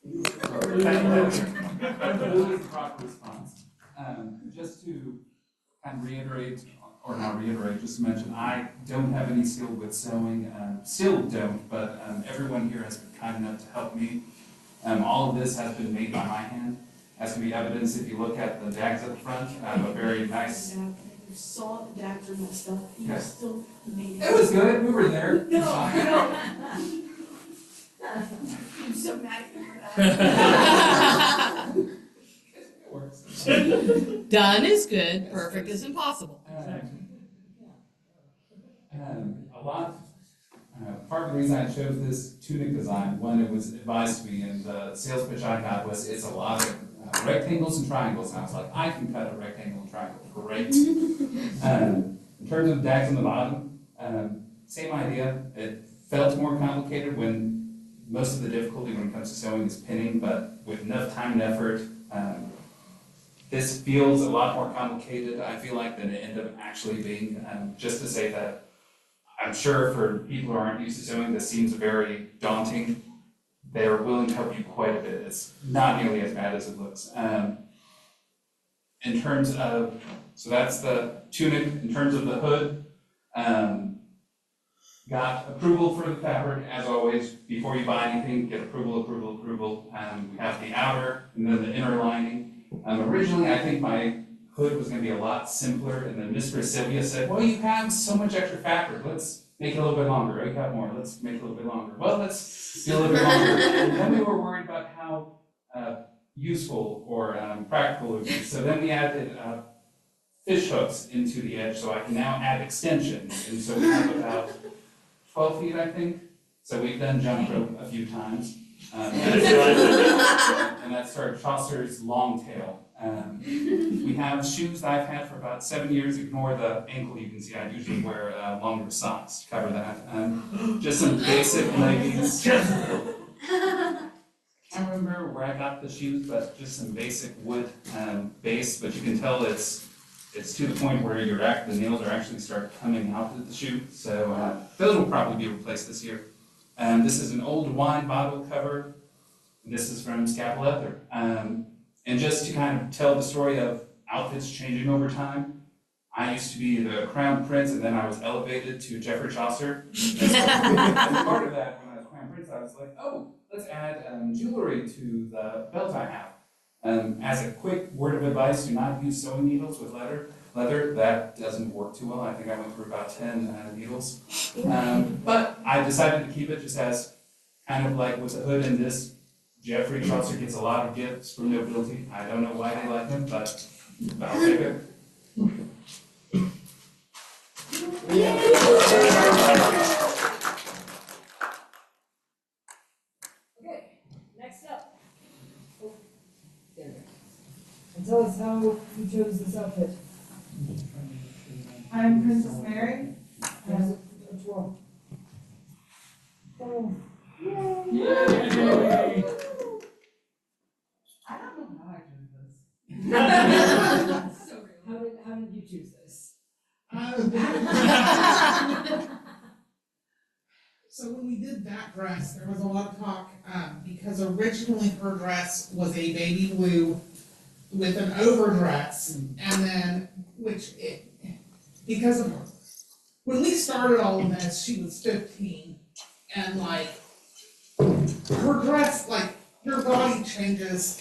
That is the proper response. Just to kind of reiterate, or not reiterate, just to mention, I don't have any skill with sewing, still don't, but everyone here has been kind enough to help me. All of this has been made by my hand, as can be evidenced if you look at the dags at the front. I have a very nice... You saw the dags and that stuff, you Okay. still made it. It was good, we were there. No. I'm so mad at you for that. It works. Done is good, perfect is impossible. Part of the reason I chose this tunic design, one, it was advised to me, and the sales pitch I got was it's a lot of rectangles and triangles, and I was like, I can cut a rectangle and triangle, great. In terms of dags on the bottom, same idea. It felt more complicated when most of the difficulty when it comes to sewing is pinning, but with enough time and effort, this feels a lot more complicated, I feel like, than it ended up actually being. Just to say that I'm sure for people who aren't used to sewing, this seems very daunting. They're willing to help you quite a bit. It's not nearly as bad as it looks. In terms of, so that's the tunic. In terms of the hood, got approval for the fabric, as always. Before you buy anything, get approval. We have the outer and then the inner lining. Originally, I think my hood was going to be a lot simpler, and then Mistress Sylvia said, well, you have so much extra fabric, let's make it a little bit longer. Oh, you got more, let's make it a little bit longer. Well, let's do a little bit longer. And then we were worried about how useful or practical it would be. So then we added fish hooks into the edge, so I can now add extension. And so we have about 12 feet, I think. So we've done jump rope a few times. And that's our Chaucer's long tail. We have shoes that I've had for about 7 years. Ignore the ankle, you can see I usually wear longer socks to cover that. Just some basic leggings. I can't remember where I got the shoes, but just some basic wood base. But you can tell it's to the point where the nails are actually start coming out of the shoe. So those will probably be replaced this year. This is an old wine bottle cover. This is from Scab Leather. And just to kind of tell the story of outfits changing over time, I used to be the Crown Prince, and then I was elevated to Jeffrey Chaucer. And part of that, when I was Crown Prince, I was like, oh, let's add jewelry to the belt I have. As a quick word of advice, do not use sewing needles with leather. That doesn't work too well. I think I went through about 10 needles. But I decided to keep it just as kind of like with the hood in this. Jeffrey Chaucer gets a lot of gifts from nobility. I don't know why they like him, but I'll take it. you chose this outfit? I'm Princess Mary. Yes. Oh. Yay! I don't know how I chose this. How did you choose this? So when we did that dress, there was a lot of talk, because originally her dress was a baby blue with an overdress, and then, because of, when we started all of this, she was 15, and like, her dress, like, her body changes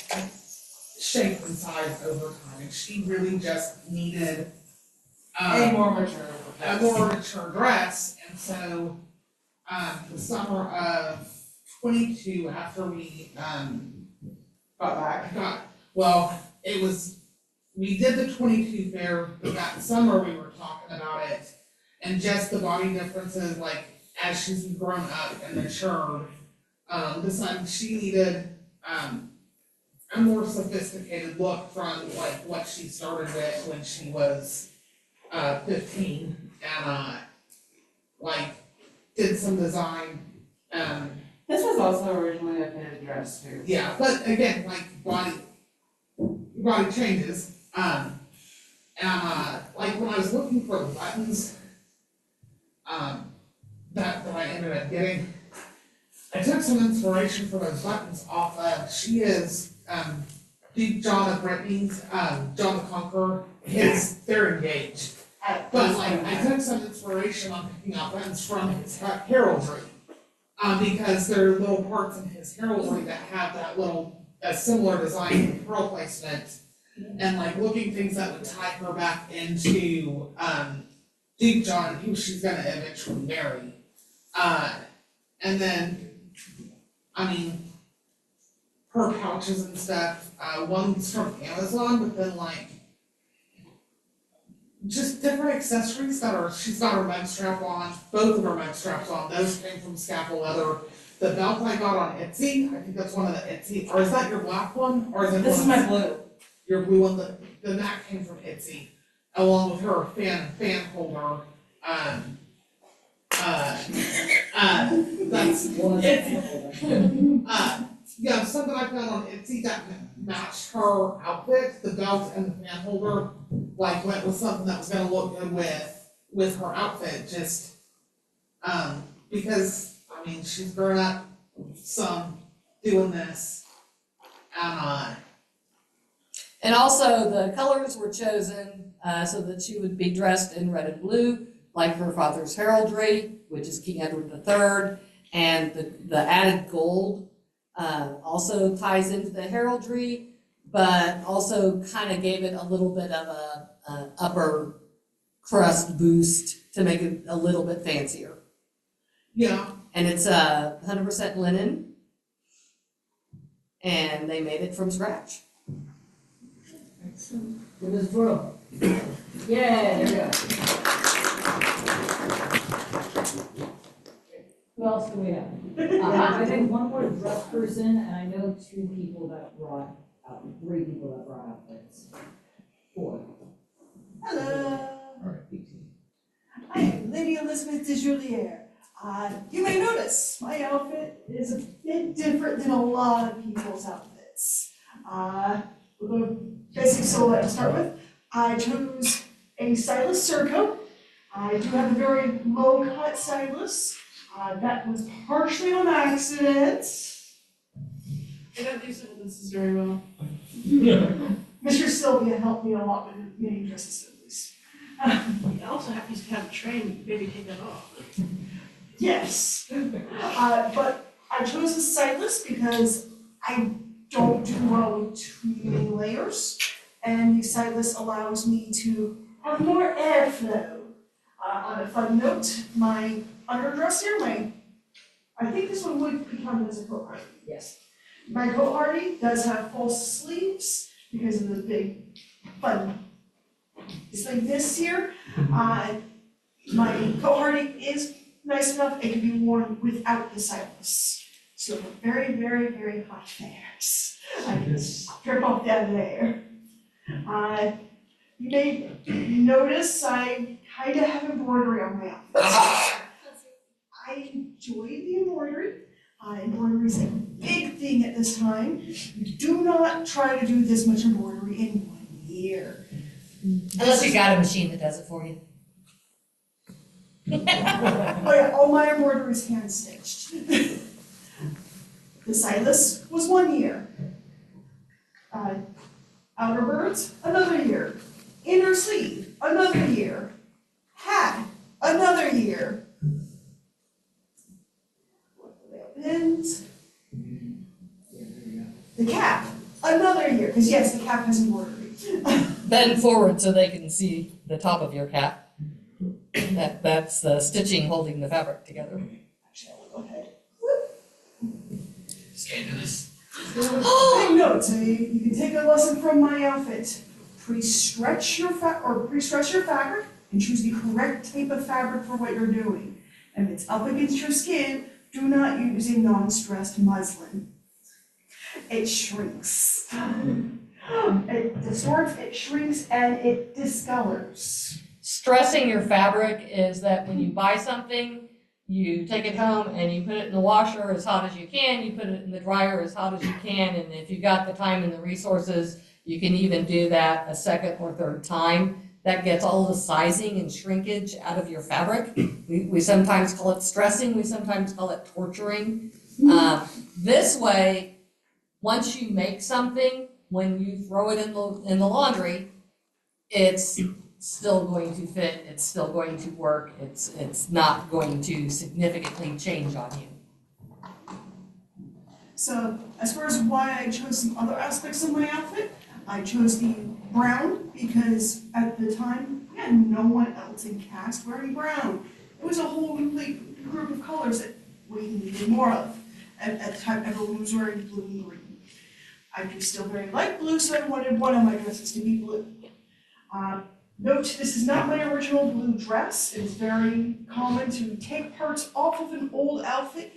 shape and size over time, and she really just needed, A more mature. a more mature dress, and so, the summer of 22, after we, we did the 22 fair, but that summer we were talking about it, and just the body differences, like, as she's grown up and matured, decided she needed, a more sophisticated look from, like, what she started with when she was, 15, and, like, did some design, This was also originally a fitted dress too. yeah, but again, like, body changes, like, when I was looking for the buttons, that I ended up getting, I took some inspiration from those buttons off of, she is, Duke John of Brittany's, John the Conqueror, they're engaged. But like, I took some inspiration on picking out buttons from his heraldry, because there are little parts in his heraldry that have that a similar design with pearl placement, and like looking things that would tie her back into, Duke John, who she's gonna eventually marry. And then, I mean, her pouches and stuff, one's from Amazon, but then like, just different accessories she's got her mug strap on, both of her mug straps on, those came from Scapple Leather. The belt I got on Etsy, I think that's one of the Etsy, or is that your black one, or is it? This is my blue. Your blue one, the that came from Etsy, along with her fan holder, that's, yeah, something I found on Etsy that matched her outfit, the belt and the fan holder, like, went with something that was gonna look good with her outfit, just, because, I mean, she's grown up some doing this, And also, the colors were chosen so that she would be dressed in red and blue, like her father's heraldry, which is King Edward III, and the added gold also ties into the heraldry, but also kind of gave it a little bit of a upper crust boost to make it a little bit fancier. Yeah. And it's 100% linen, and they made it from scratch. It was Brooke. Yeah, there we go. Who else do we have? I think one more dress person, and I know three people that brought outfits. 4. Hello. I am Lady Elizabeth de Juliere. You may notice my outfit is a bit different than a lot of people's outfits. We'll go basic silhouette to start with. I chose a sideless surcoat. I do have a very low cut sideless. That was partially on accident. I don't do sentences very well. Mr. Sylvia helped me a lot with many dress assemblies. You also have to have a train, maybe take that off. Yes. But I chose the sideless because I don't do well with too many layers, and the sideless allows me to have more airflow. On a fun note, my underdress here, I think this one would be counted as a coat hardy. Yes. My coat hardy does have full sleeves because of the big fun. It's like this here. My coat hardy is nice enough, it can be worn without the sideless. So for very, very, very hot fairs, I can strip off that layer. You may notice I kind of have embroidery on my outfit. I enjoy the embroidery. Embroidery is a big thing at this time. You do not try to do this much embroidery in 1 year. Unless you got a machine that does it for you. Oh yeah, all my embroidery is hand stitched. The silas was 1 year. Outer birds, another year. Inner sleeve, another year. Hat, another year. Pins. The cap, another year, because yes, the cap has embroidery. Bend forward so they can see the top of your cap. That's the stitching holding the fabric together. Actually, I will go ahead. Scandalous. Take note, so you can take a lesson from my outfit. Pre-stretch your fabric and choose the correct type of fabric for what you're doing. And if it's up against your skin, do not use a non-stressed muslin. It shrinks. It distorts, it shrinks, and it discolors. Stressing your fabric is that when you buy something, you take it home and you put it in the washer as hot as you can, you put it in the dryer as hot as you can, and if you've got the time and the resources, you can even do that a second or third time. That gets all the sizing and shrinkage out of your fabric. We sometimes call it stressing, we sometimes call it torturing. This way, once you make something, when you throw it in the laundry, it's still going to fit, it's still going to work, it's not going to significantly change on you. So as far as why I chose some other aspects of my outfit, I chose the brown because at the time, I had no one else in cast wearing brown. It was a whole group of colors that we needed more of. At the time, everyone was wearing blue and green. I do still very light blue, so I wanted one of my dresses to be blue. Note, this is not my original blue dress. It is very common to take parts off of an old outfit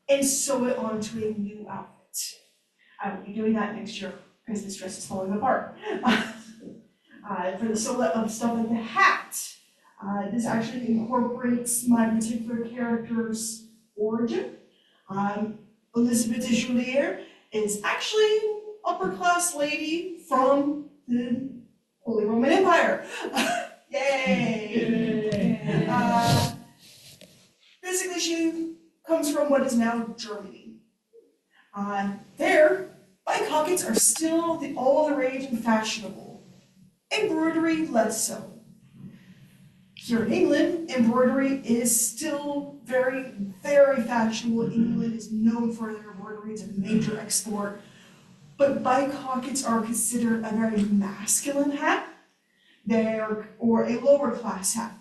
and sew it onto a new outfit. I will be doing that next year because this dress is falling apart. For the silhouette of stuff like the hat, this actually incorporates my particular character's origin. Elizabeth de Julier is actually an upper-class lady from the Holy Roman Empire. Yay! Basically, she comes from what is now Germany. There, bike pockets are still all the rage and fashionable. Embroidery less so. Here in England, embroidery is still very, very fashionable. England is known for their embroidery, it's a major export. But bike pockets are considered a very masculine hat. Or a lower class hat.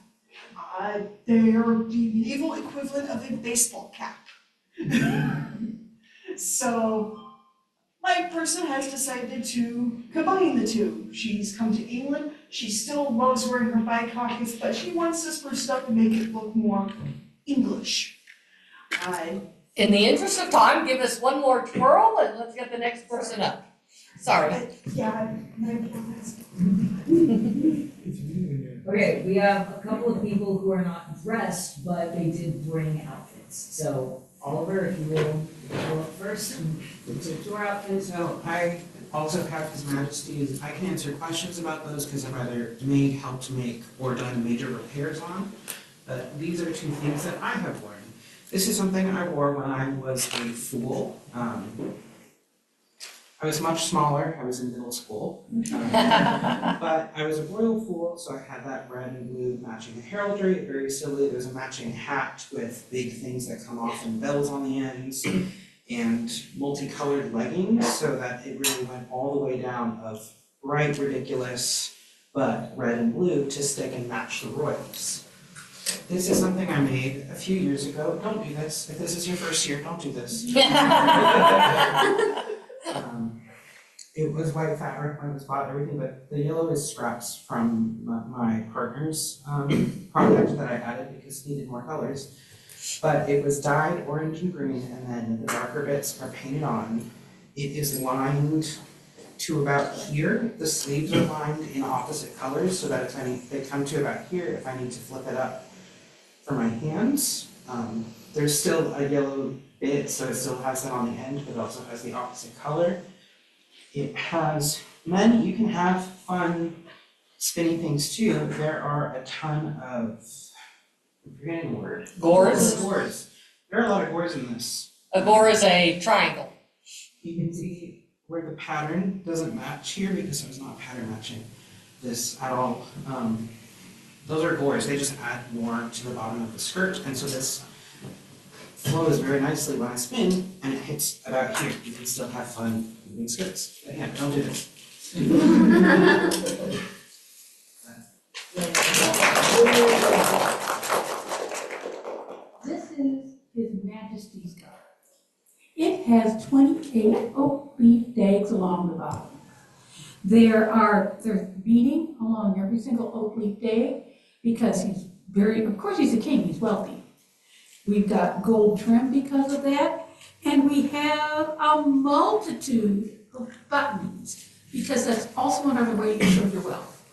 They are the medieval equivalent of a baseball cap. So my person has decided to combine the two. She's come to England, she still loves wearing her bike pockets, but she wants to spruce up and make it look more English. In the interest of time, give us one more twirl and let's get the next person up. Sorry. Yeah, Okay, we have a couple of people who are not dressed, but they did bring outfits. So Oliver, if you will go up first and take your outfit. So I also have His Majesty's, I can answer questions about those because I've either made, helped make, or done major repairs on. But these are two things that I have worn. This is something I wore when I was a fool. I was much smaller, I was in middle school. But I was a royal fool, so I had that red and blue matching heraldry, very silly. There's a matching hat with big things that come off and bells on the ends, and multicolored leggings, so that it really went all the way down of bright, ridiculous, but red and blue to stick and match the royals. This is something I made a few years ago. Don't do this. If this is your first year, don't do this. It was white fabric when it was bought, everything, but the yellow is scraps from my partner's project that I added because it needed more colors. But it was dyed orange and green, and then the darker bits are painted on. It is lined to about here. The sleeves are lined in opposite colors so that if they come to about here, if I need to flip it up for my hands. There's still a yellow bit, so it still has that on the end, but it also has the opposite color. It has, then you can have fun spinny things too. There are a ton of, I'm forgetting the word. Gores? Gores. There are a lot of gores in this. A gore is a triangle. You can see where the pattern doesn't match here because I was not pattern matching this at all. Those are gores, they just add more to the bottom of the skirt, and so this flows very nicely when I spin, and it hits about here. You can still have fun moving skirts. But yeah, don't do this. This is His Majesty's Garb. It has 28 oak leaf tags along the bottom. There's beading along every single oak leaf tag because of course he's a king, he's wealthy. We've got gold trim because of that, and we have a multitude of buttons because that's also another way to show your wealth.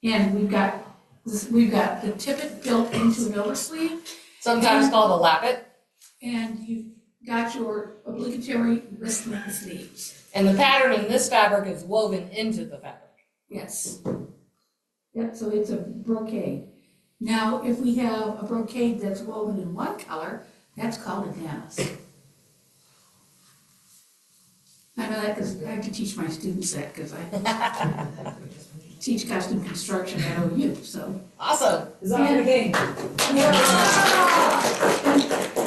And we've got the tippet built into an oversleeve. Sometimes called a lappet. And you've got your obligatory wristlet sleeves. And the pattern in this fabric is woven into the fabric. Yes. Yep, so it's a brocade. Now, if we have a brocade that's woven in one color, that's called a damask. I know that because I can teach my students that because I teach costume construction at OU, so. Awesome. Design the king.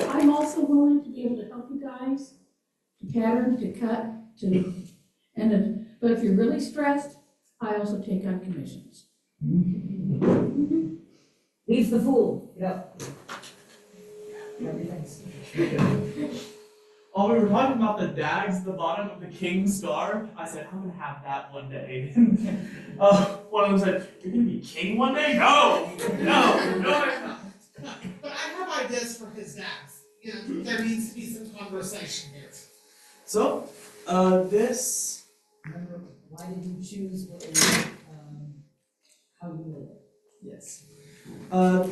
I'm also willing to be able to help you guys to pattern, to cut, but if you're really stressed, I also take on commissions. Leave the fool. Yep. Everything's. Oh, we were talking about the dags at the bottom of the king's garb. I said, I'm gonna have that one day. One of them said, you're gonna be king one day? No, I'm not. But I have ideas for his dads. You know, there needs to be some conversation here. So, this. Remember, why did you choose how you live? Yes.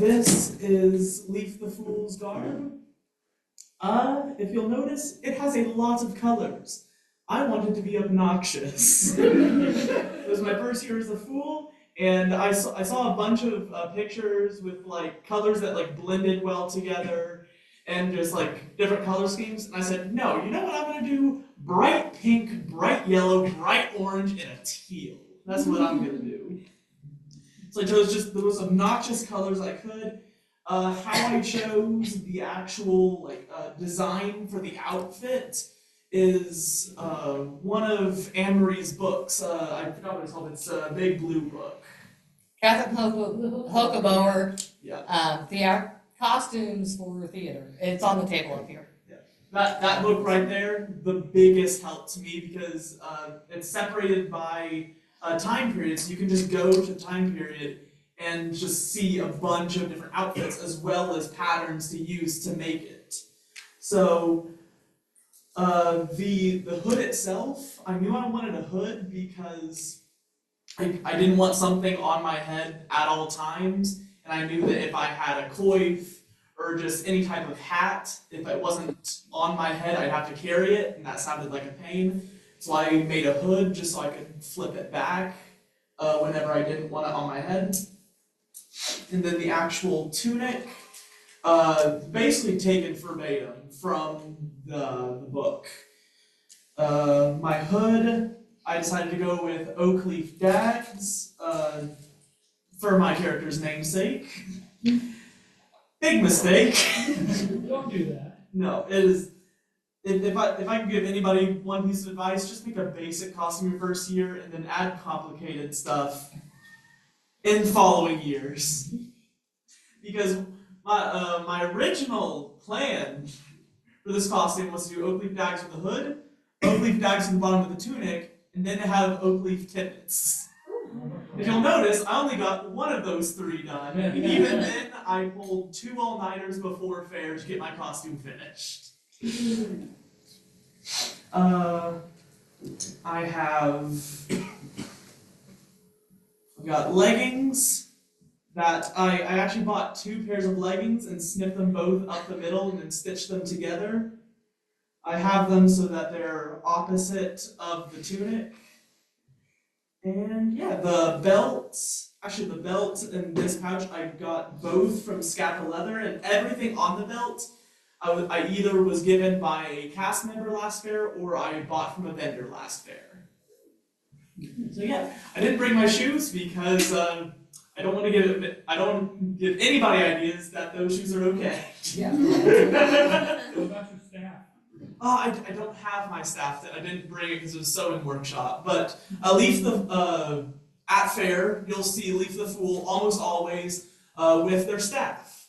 This is Leaf the Fool's garb. If you'll notice, it has a lot of colors. I wanted to be obnoxious. It was my first year as a fool, and I saw a bunch of pictures with like colors that like blended well together, and just like different color schemes. And I said, no, you know what I'm gonna do? Bright pink, bright yellow, bright orange, and a teal. That's what I'm gonna do. So I chose just the most obnoxious colors I could. How I chose the actual design for the outfit is one of Anne-Marie's books. I forgot what it's called. It's a big blue book. Catherine Hocheboer. Yeah. Costumes for theater. It's on the table up here. Yeah. That book right there, the biggest help to me because it's separated by time periods. You can just go to the time period and just see a bunch of different outfits as well as patterns to use to make it. So the hood itself, I knew I wanted a hood because I didn't want something on my head at all times, and I knew that if I had a coif or just any type of hat, if it wasn't on my head, I'd have to carry it, and that sounded like a pain. So I made a hood just so I could flip it back whenever I didn't want it on my head. And then the actual tunic, basically taken verbatim from the book. My hood, I decided to go with oak leaf dags for my character's namesake. Big mistake. Don't do that. No, it is. If I could give anybody one piece of advice, just make a basic costume your first year and then add complicated stuff in following years. Because my original plan for this costume was to do oak leaf dags with a hood, oak leaf dags in the bottom of the tunic, and then to have oak leaf tippets. If you'll notice, I only got one of those three done, and even then I pulled 2 all-nighters before fair to get my costume finished. I've got leggings that I actually bought 2 pairs of leggings and snipped them both up the middle and then stitched them together. I have them so that they're opposite of the tunic. And yeah, the belt and this pouch I got both from Scapa Leather, and everything on the belt I either was given by a cast member last fair or I bought from a vendor last fair. So yeah, I didn't bring my shoes because I don't want to give anybody ideas that those shoes are okay. Yeah. What about your staff? I don't have my staff. I didn't bring it because it was sewing workshop. But Leaf at fair, you'll see Leaf the Fool almost always with their staff.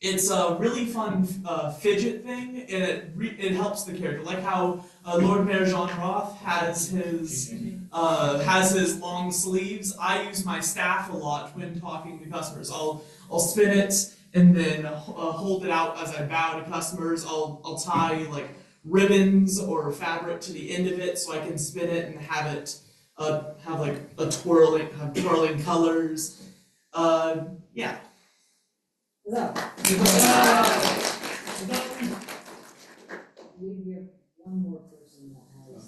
It's a really fun fidget thing, and it helps the character. Like how Lord Mayor Jean Roth has his long sleeves. I use my staff a lot when talking to customers. I'll spin it and then hold it out as I bow to customers. I'll tie like ribbons or fabric to the end of it so I can spin it and have it have twirling colors. Yeah. We have one more person that has.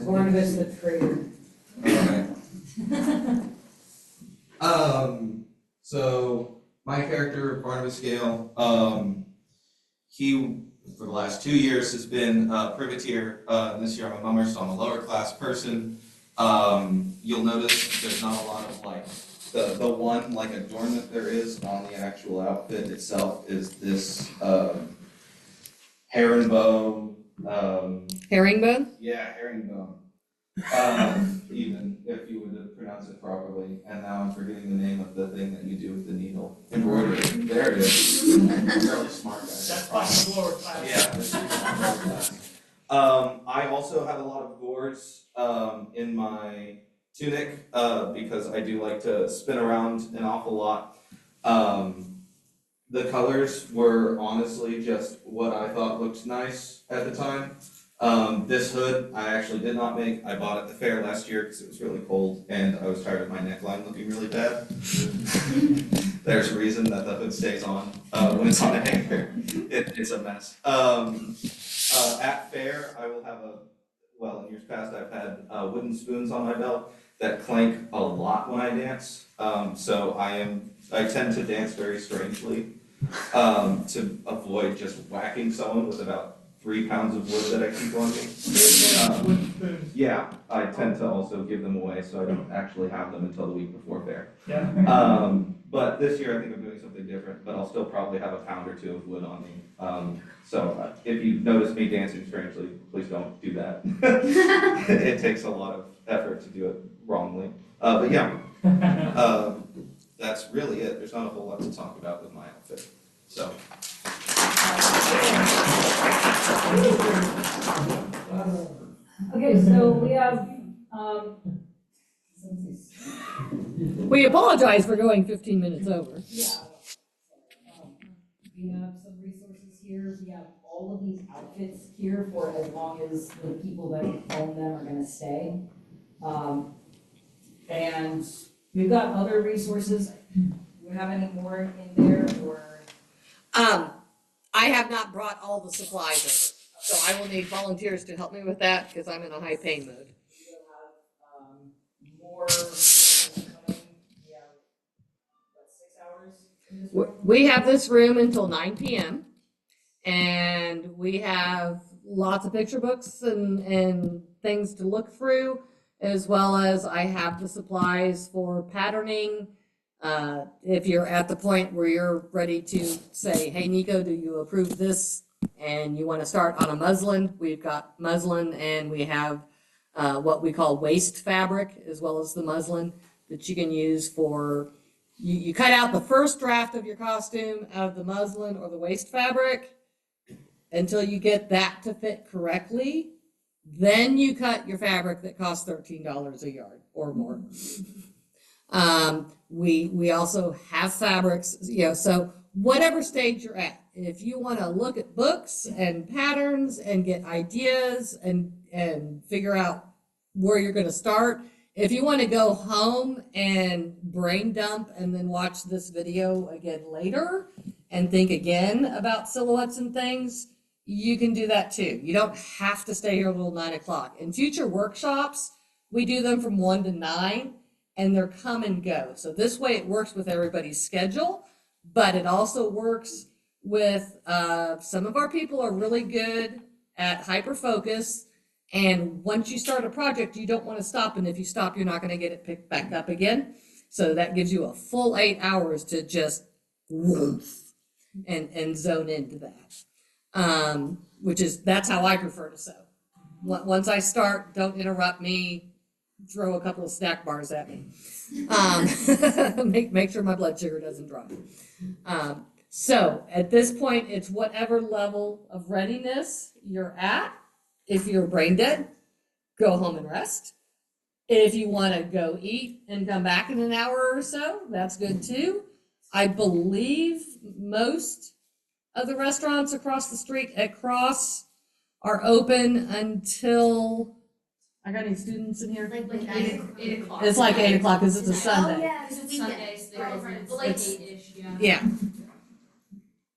Barnabas the Trader. So my character, Barnabas Gale, he for the last 2 years has been privateer. This year I'm a mummer, so I'm a lower class person. You'll notice there's not a lot of like the one like adornment there is on the actual outfit itself is this herringbone. Herringbone? Yeah, herringbone. Even if you would pronounce it properly. And now I'm forgetting the name of the thing that you do with the needle. Embroidery. There it is. You're really smart guys. That's like the lower class. Yeah, this is lower class. I also have a lot of gourds in my tunic because I do like to spin around an awful lot. The colors were honestly just what I thought looked nice at the time. This hood I actually did not make. I bought at the fair last year because it was really cold and I was tired of my neckline looking really bad. There's a reason that the hood stays on when it's on a hanger. It's a mess. At fair, I will have in years past, I've had wooden spoons on my belt that clank a lot when I dance. So I tend to dance very strangely to avoid just whacking someone with about 3 pounds of wood that I keep on me. Yeah, I tend to also give them away, so I don't actually have them until the week before fair. Yeah. But this year I think I'm doing something different, but I'll still probably have a pound or 2 of wood on me. So if you notice me dancing strangely, please don't do that. It takes a lot of effort to do it wrongly. But yeah, that's really it. There's not a whole lot to talk about with my outfit. So. Okay, so we have, We apologize for going 15 minutes over. yeah. We have some resources here. We have all of these outfits here for as long as the people that own them are gonna stay. And we've got other resources. Do you have any more in there or? I have not brought all the supplies over, so I will need volunteers to help me with that because I'm in a high pain mode. We'll have, more coming. We have, 6 hours in this room? We have this room until 9 p.m. and we have lots of picture books and things to look through, as well as I have the supplies for patterning. If you're at the point where you're ready to say, hey, Nico, do you approve this? And you want to start on a muslin, we've got muslin and we have what we call waste fabric, as well as the muslin that you can use for, you cut out the first draft of your costume out of the muslin or the waste fabric until you get that to fit correctly. Then you cut your fabric that costs $13 a yard or more. We also have fabrics, so whatever stage you're at, if you want to look at books and patterns and get ideas and figure out where you're going to start, if you want to go home and brain dump and then watch this video again later and think again about silhouettes and things, you can do that too. You don't have to stay here until 9 o'clock. In future workshops, we do them from 1 to 9 and they're come and go. So this way it works with everybody's schedule, but it also works with, some of our people are really good at hyper focus. And once you start a project, you don't want to stop. And if you stop, you're not going to get it picked back up again. So that gives you a full 8 hours to just woof and zone into that. That's how I prefer to sew. Once I start, don't interrupt me, throw a couple of snack bars at me. Make sure my blood sugar doesn't drop. So at this point, it's whatever level of readiness you're at. If you're brain dead, go home and rest. If you want to go eat and come back in an hour or so, that's good too. I believe most of the restaurants across the street at Cross are open until, I got any students in here? Like 8 o'clock. It's like 8 o'clock because it's a Sunday. Oh, yeah, Because it's it's weekend. Sundays, there Oh, is, right. like It's- 8-ish, yeah. Yeah.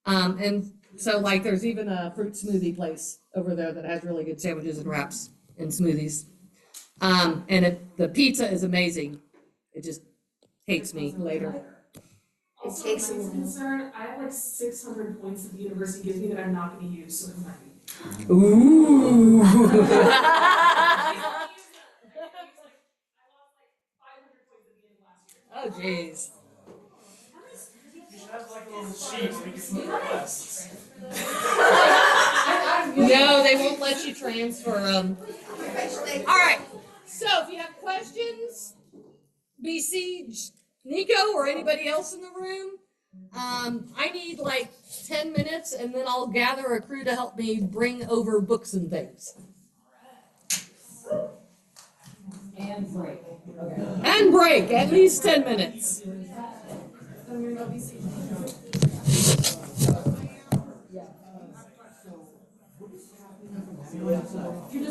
And so like there's even a fruit smoothie place over there that has really good sandwiches and wraps and smoothies. And the pizza is amazing. It just hates me later. Also, takes a my while. concern, I have like 600 points that the university gives me that I'm not gonna use, so I'm like. Ooh. Oh, jeez. You should have like a little sheet so we can put requests. No, they won't let you transfer them. All right. So if you have questions, BC, Nico, or anybody else in the room, I need like 10 minutes and then I'll gather a crew to help me bring over books and things. And break. Okay. And break, at least 10 minutes. I'm gonna go be seen.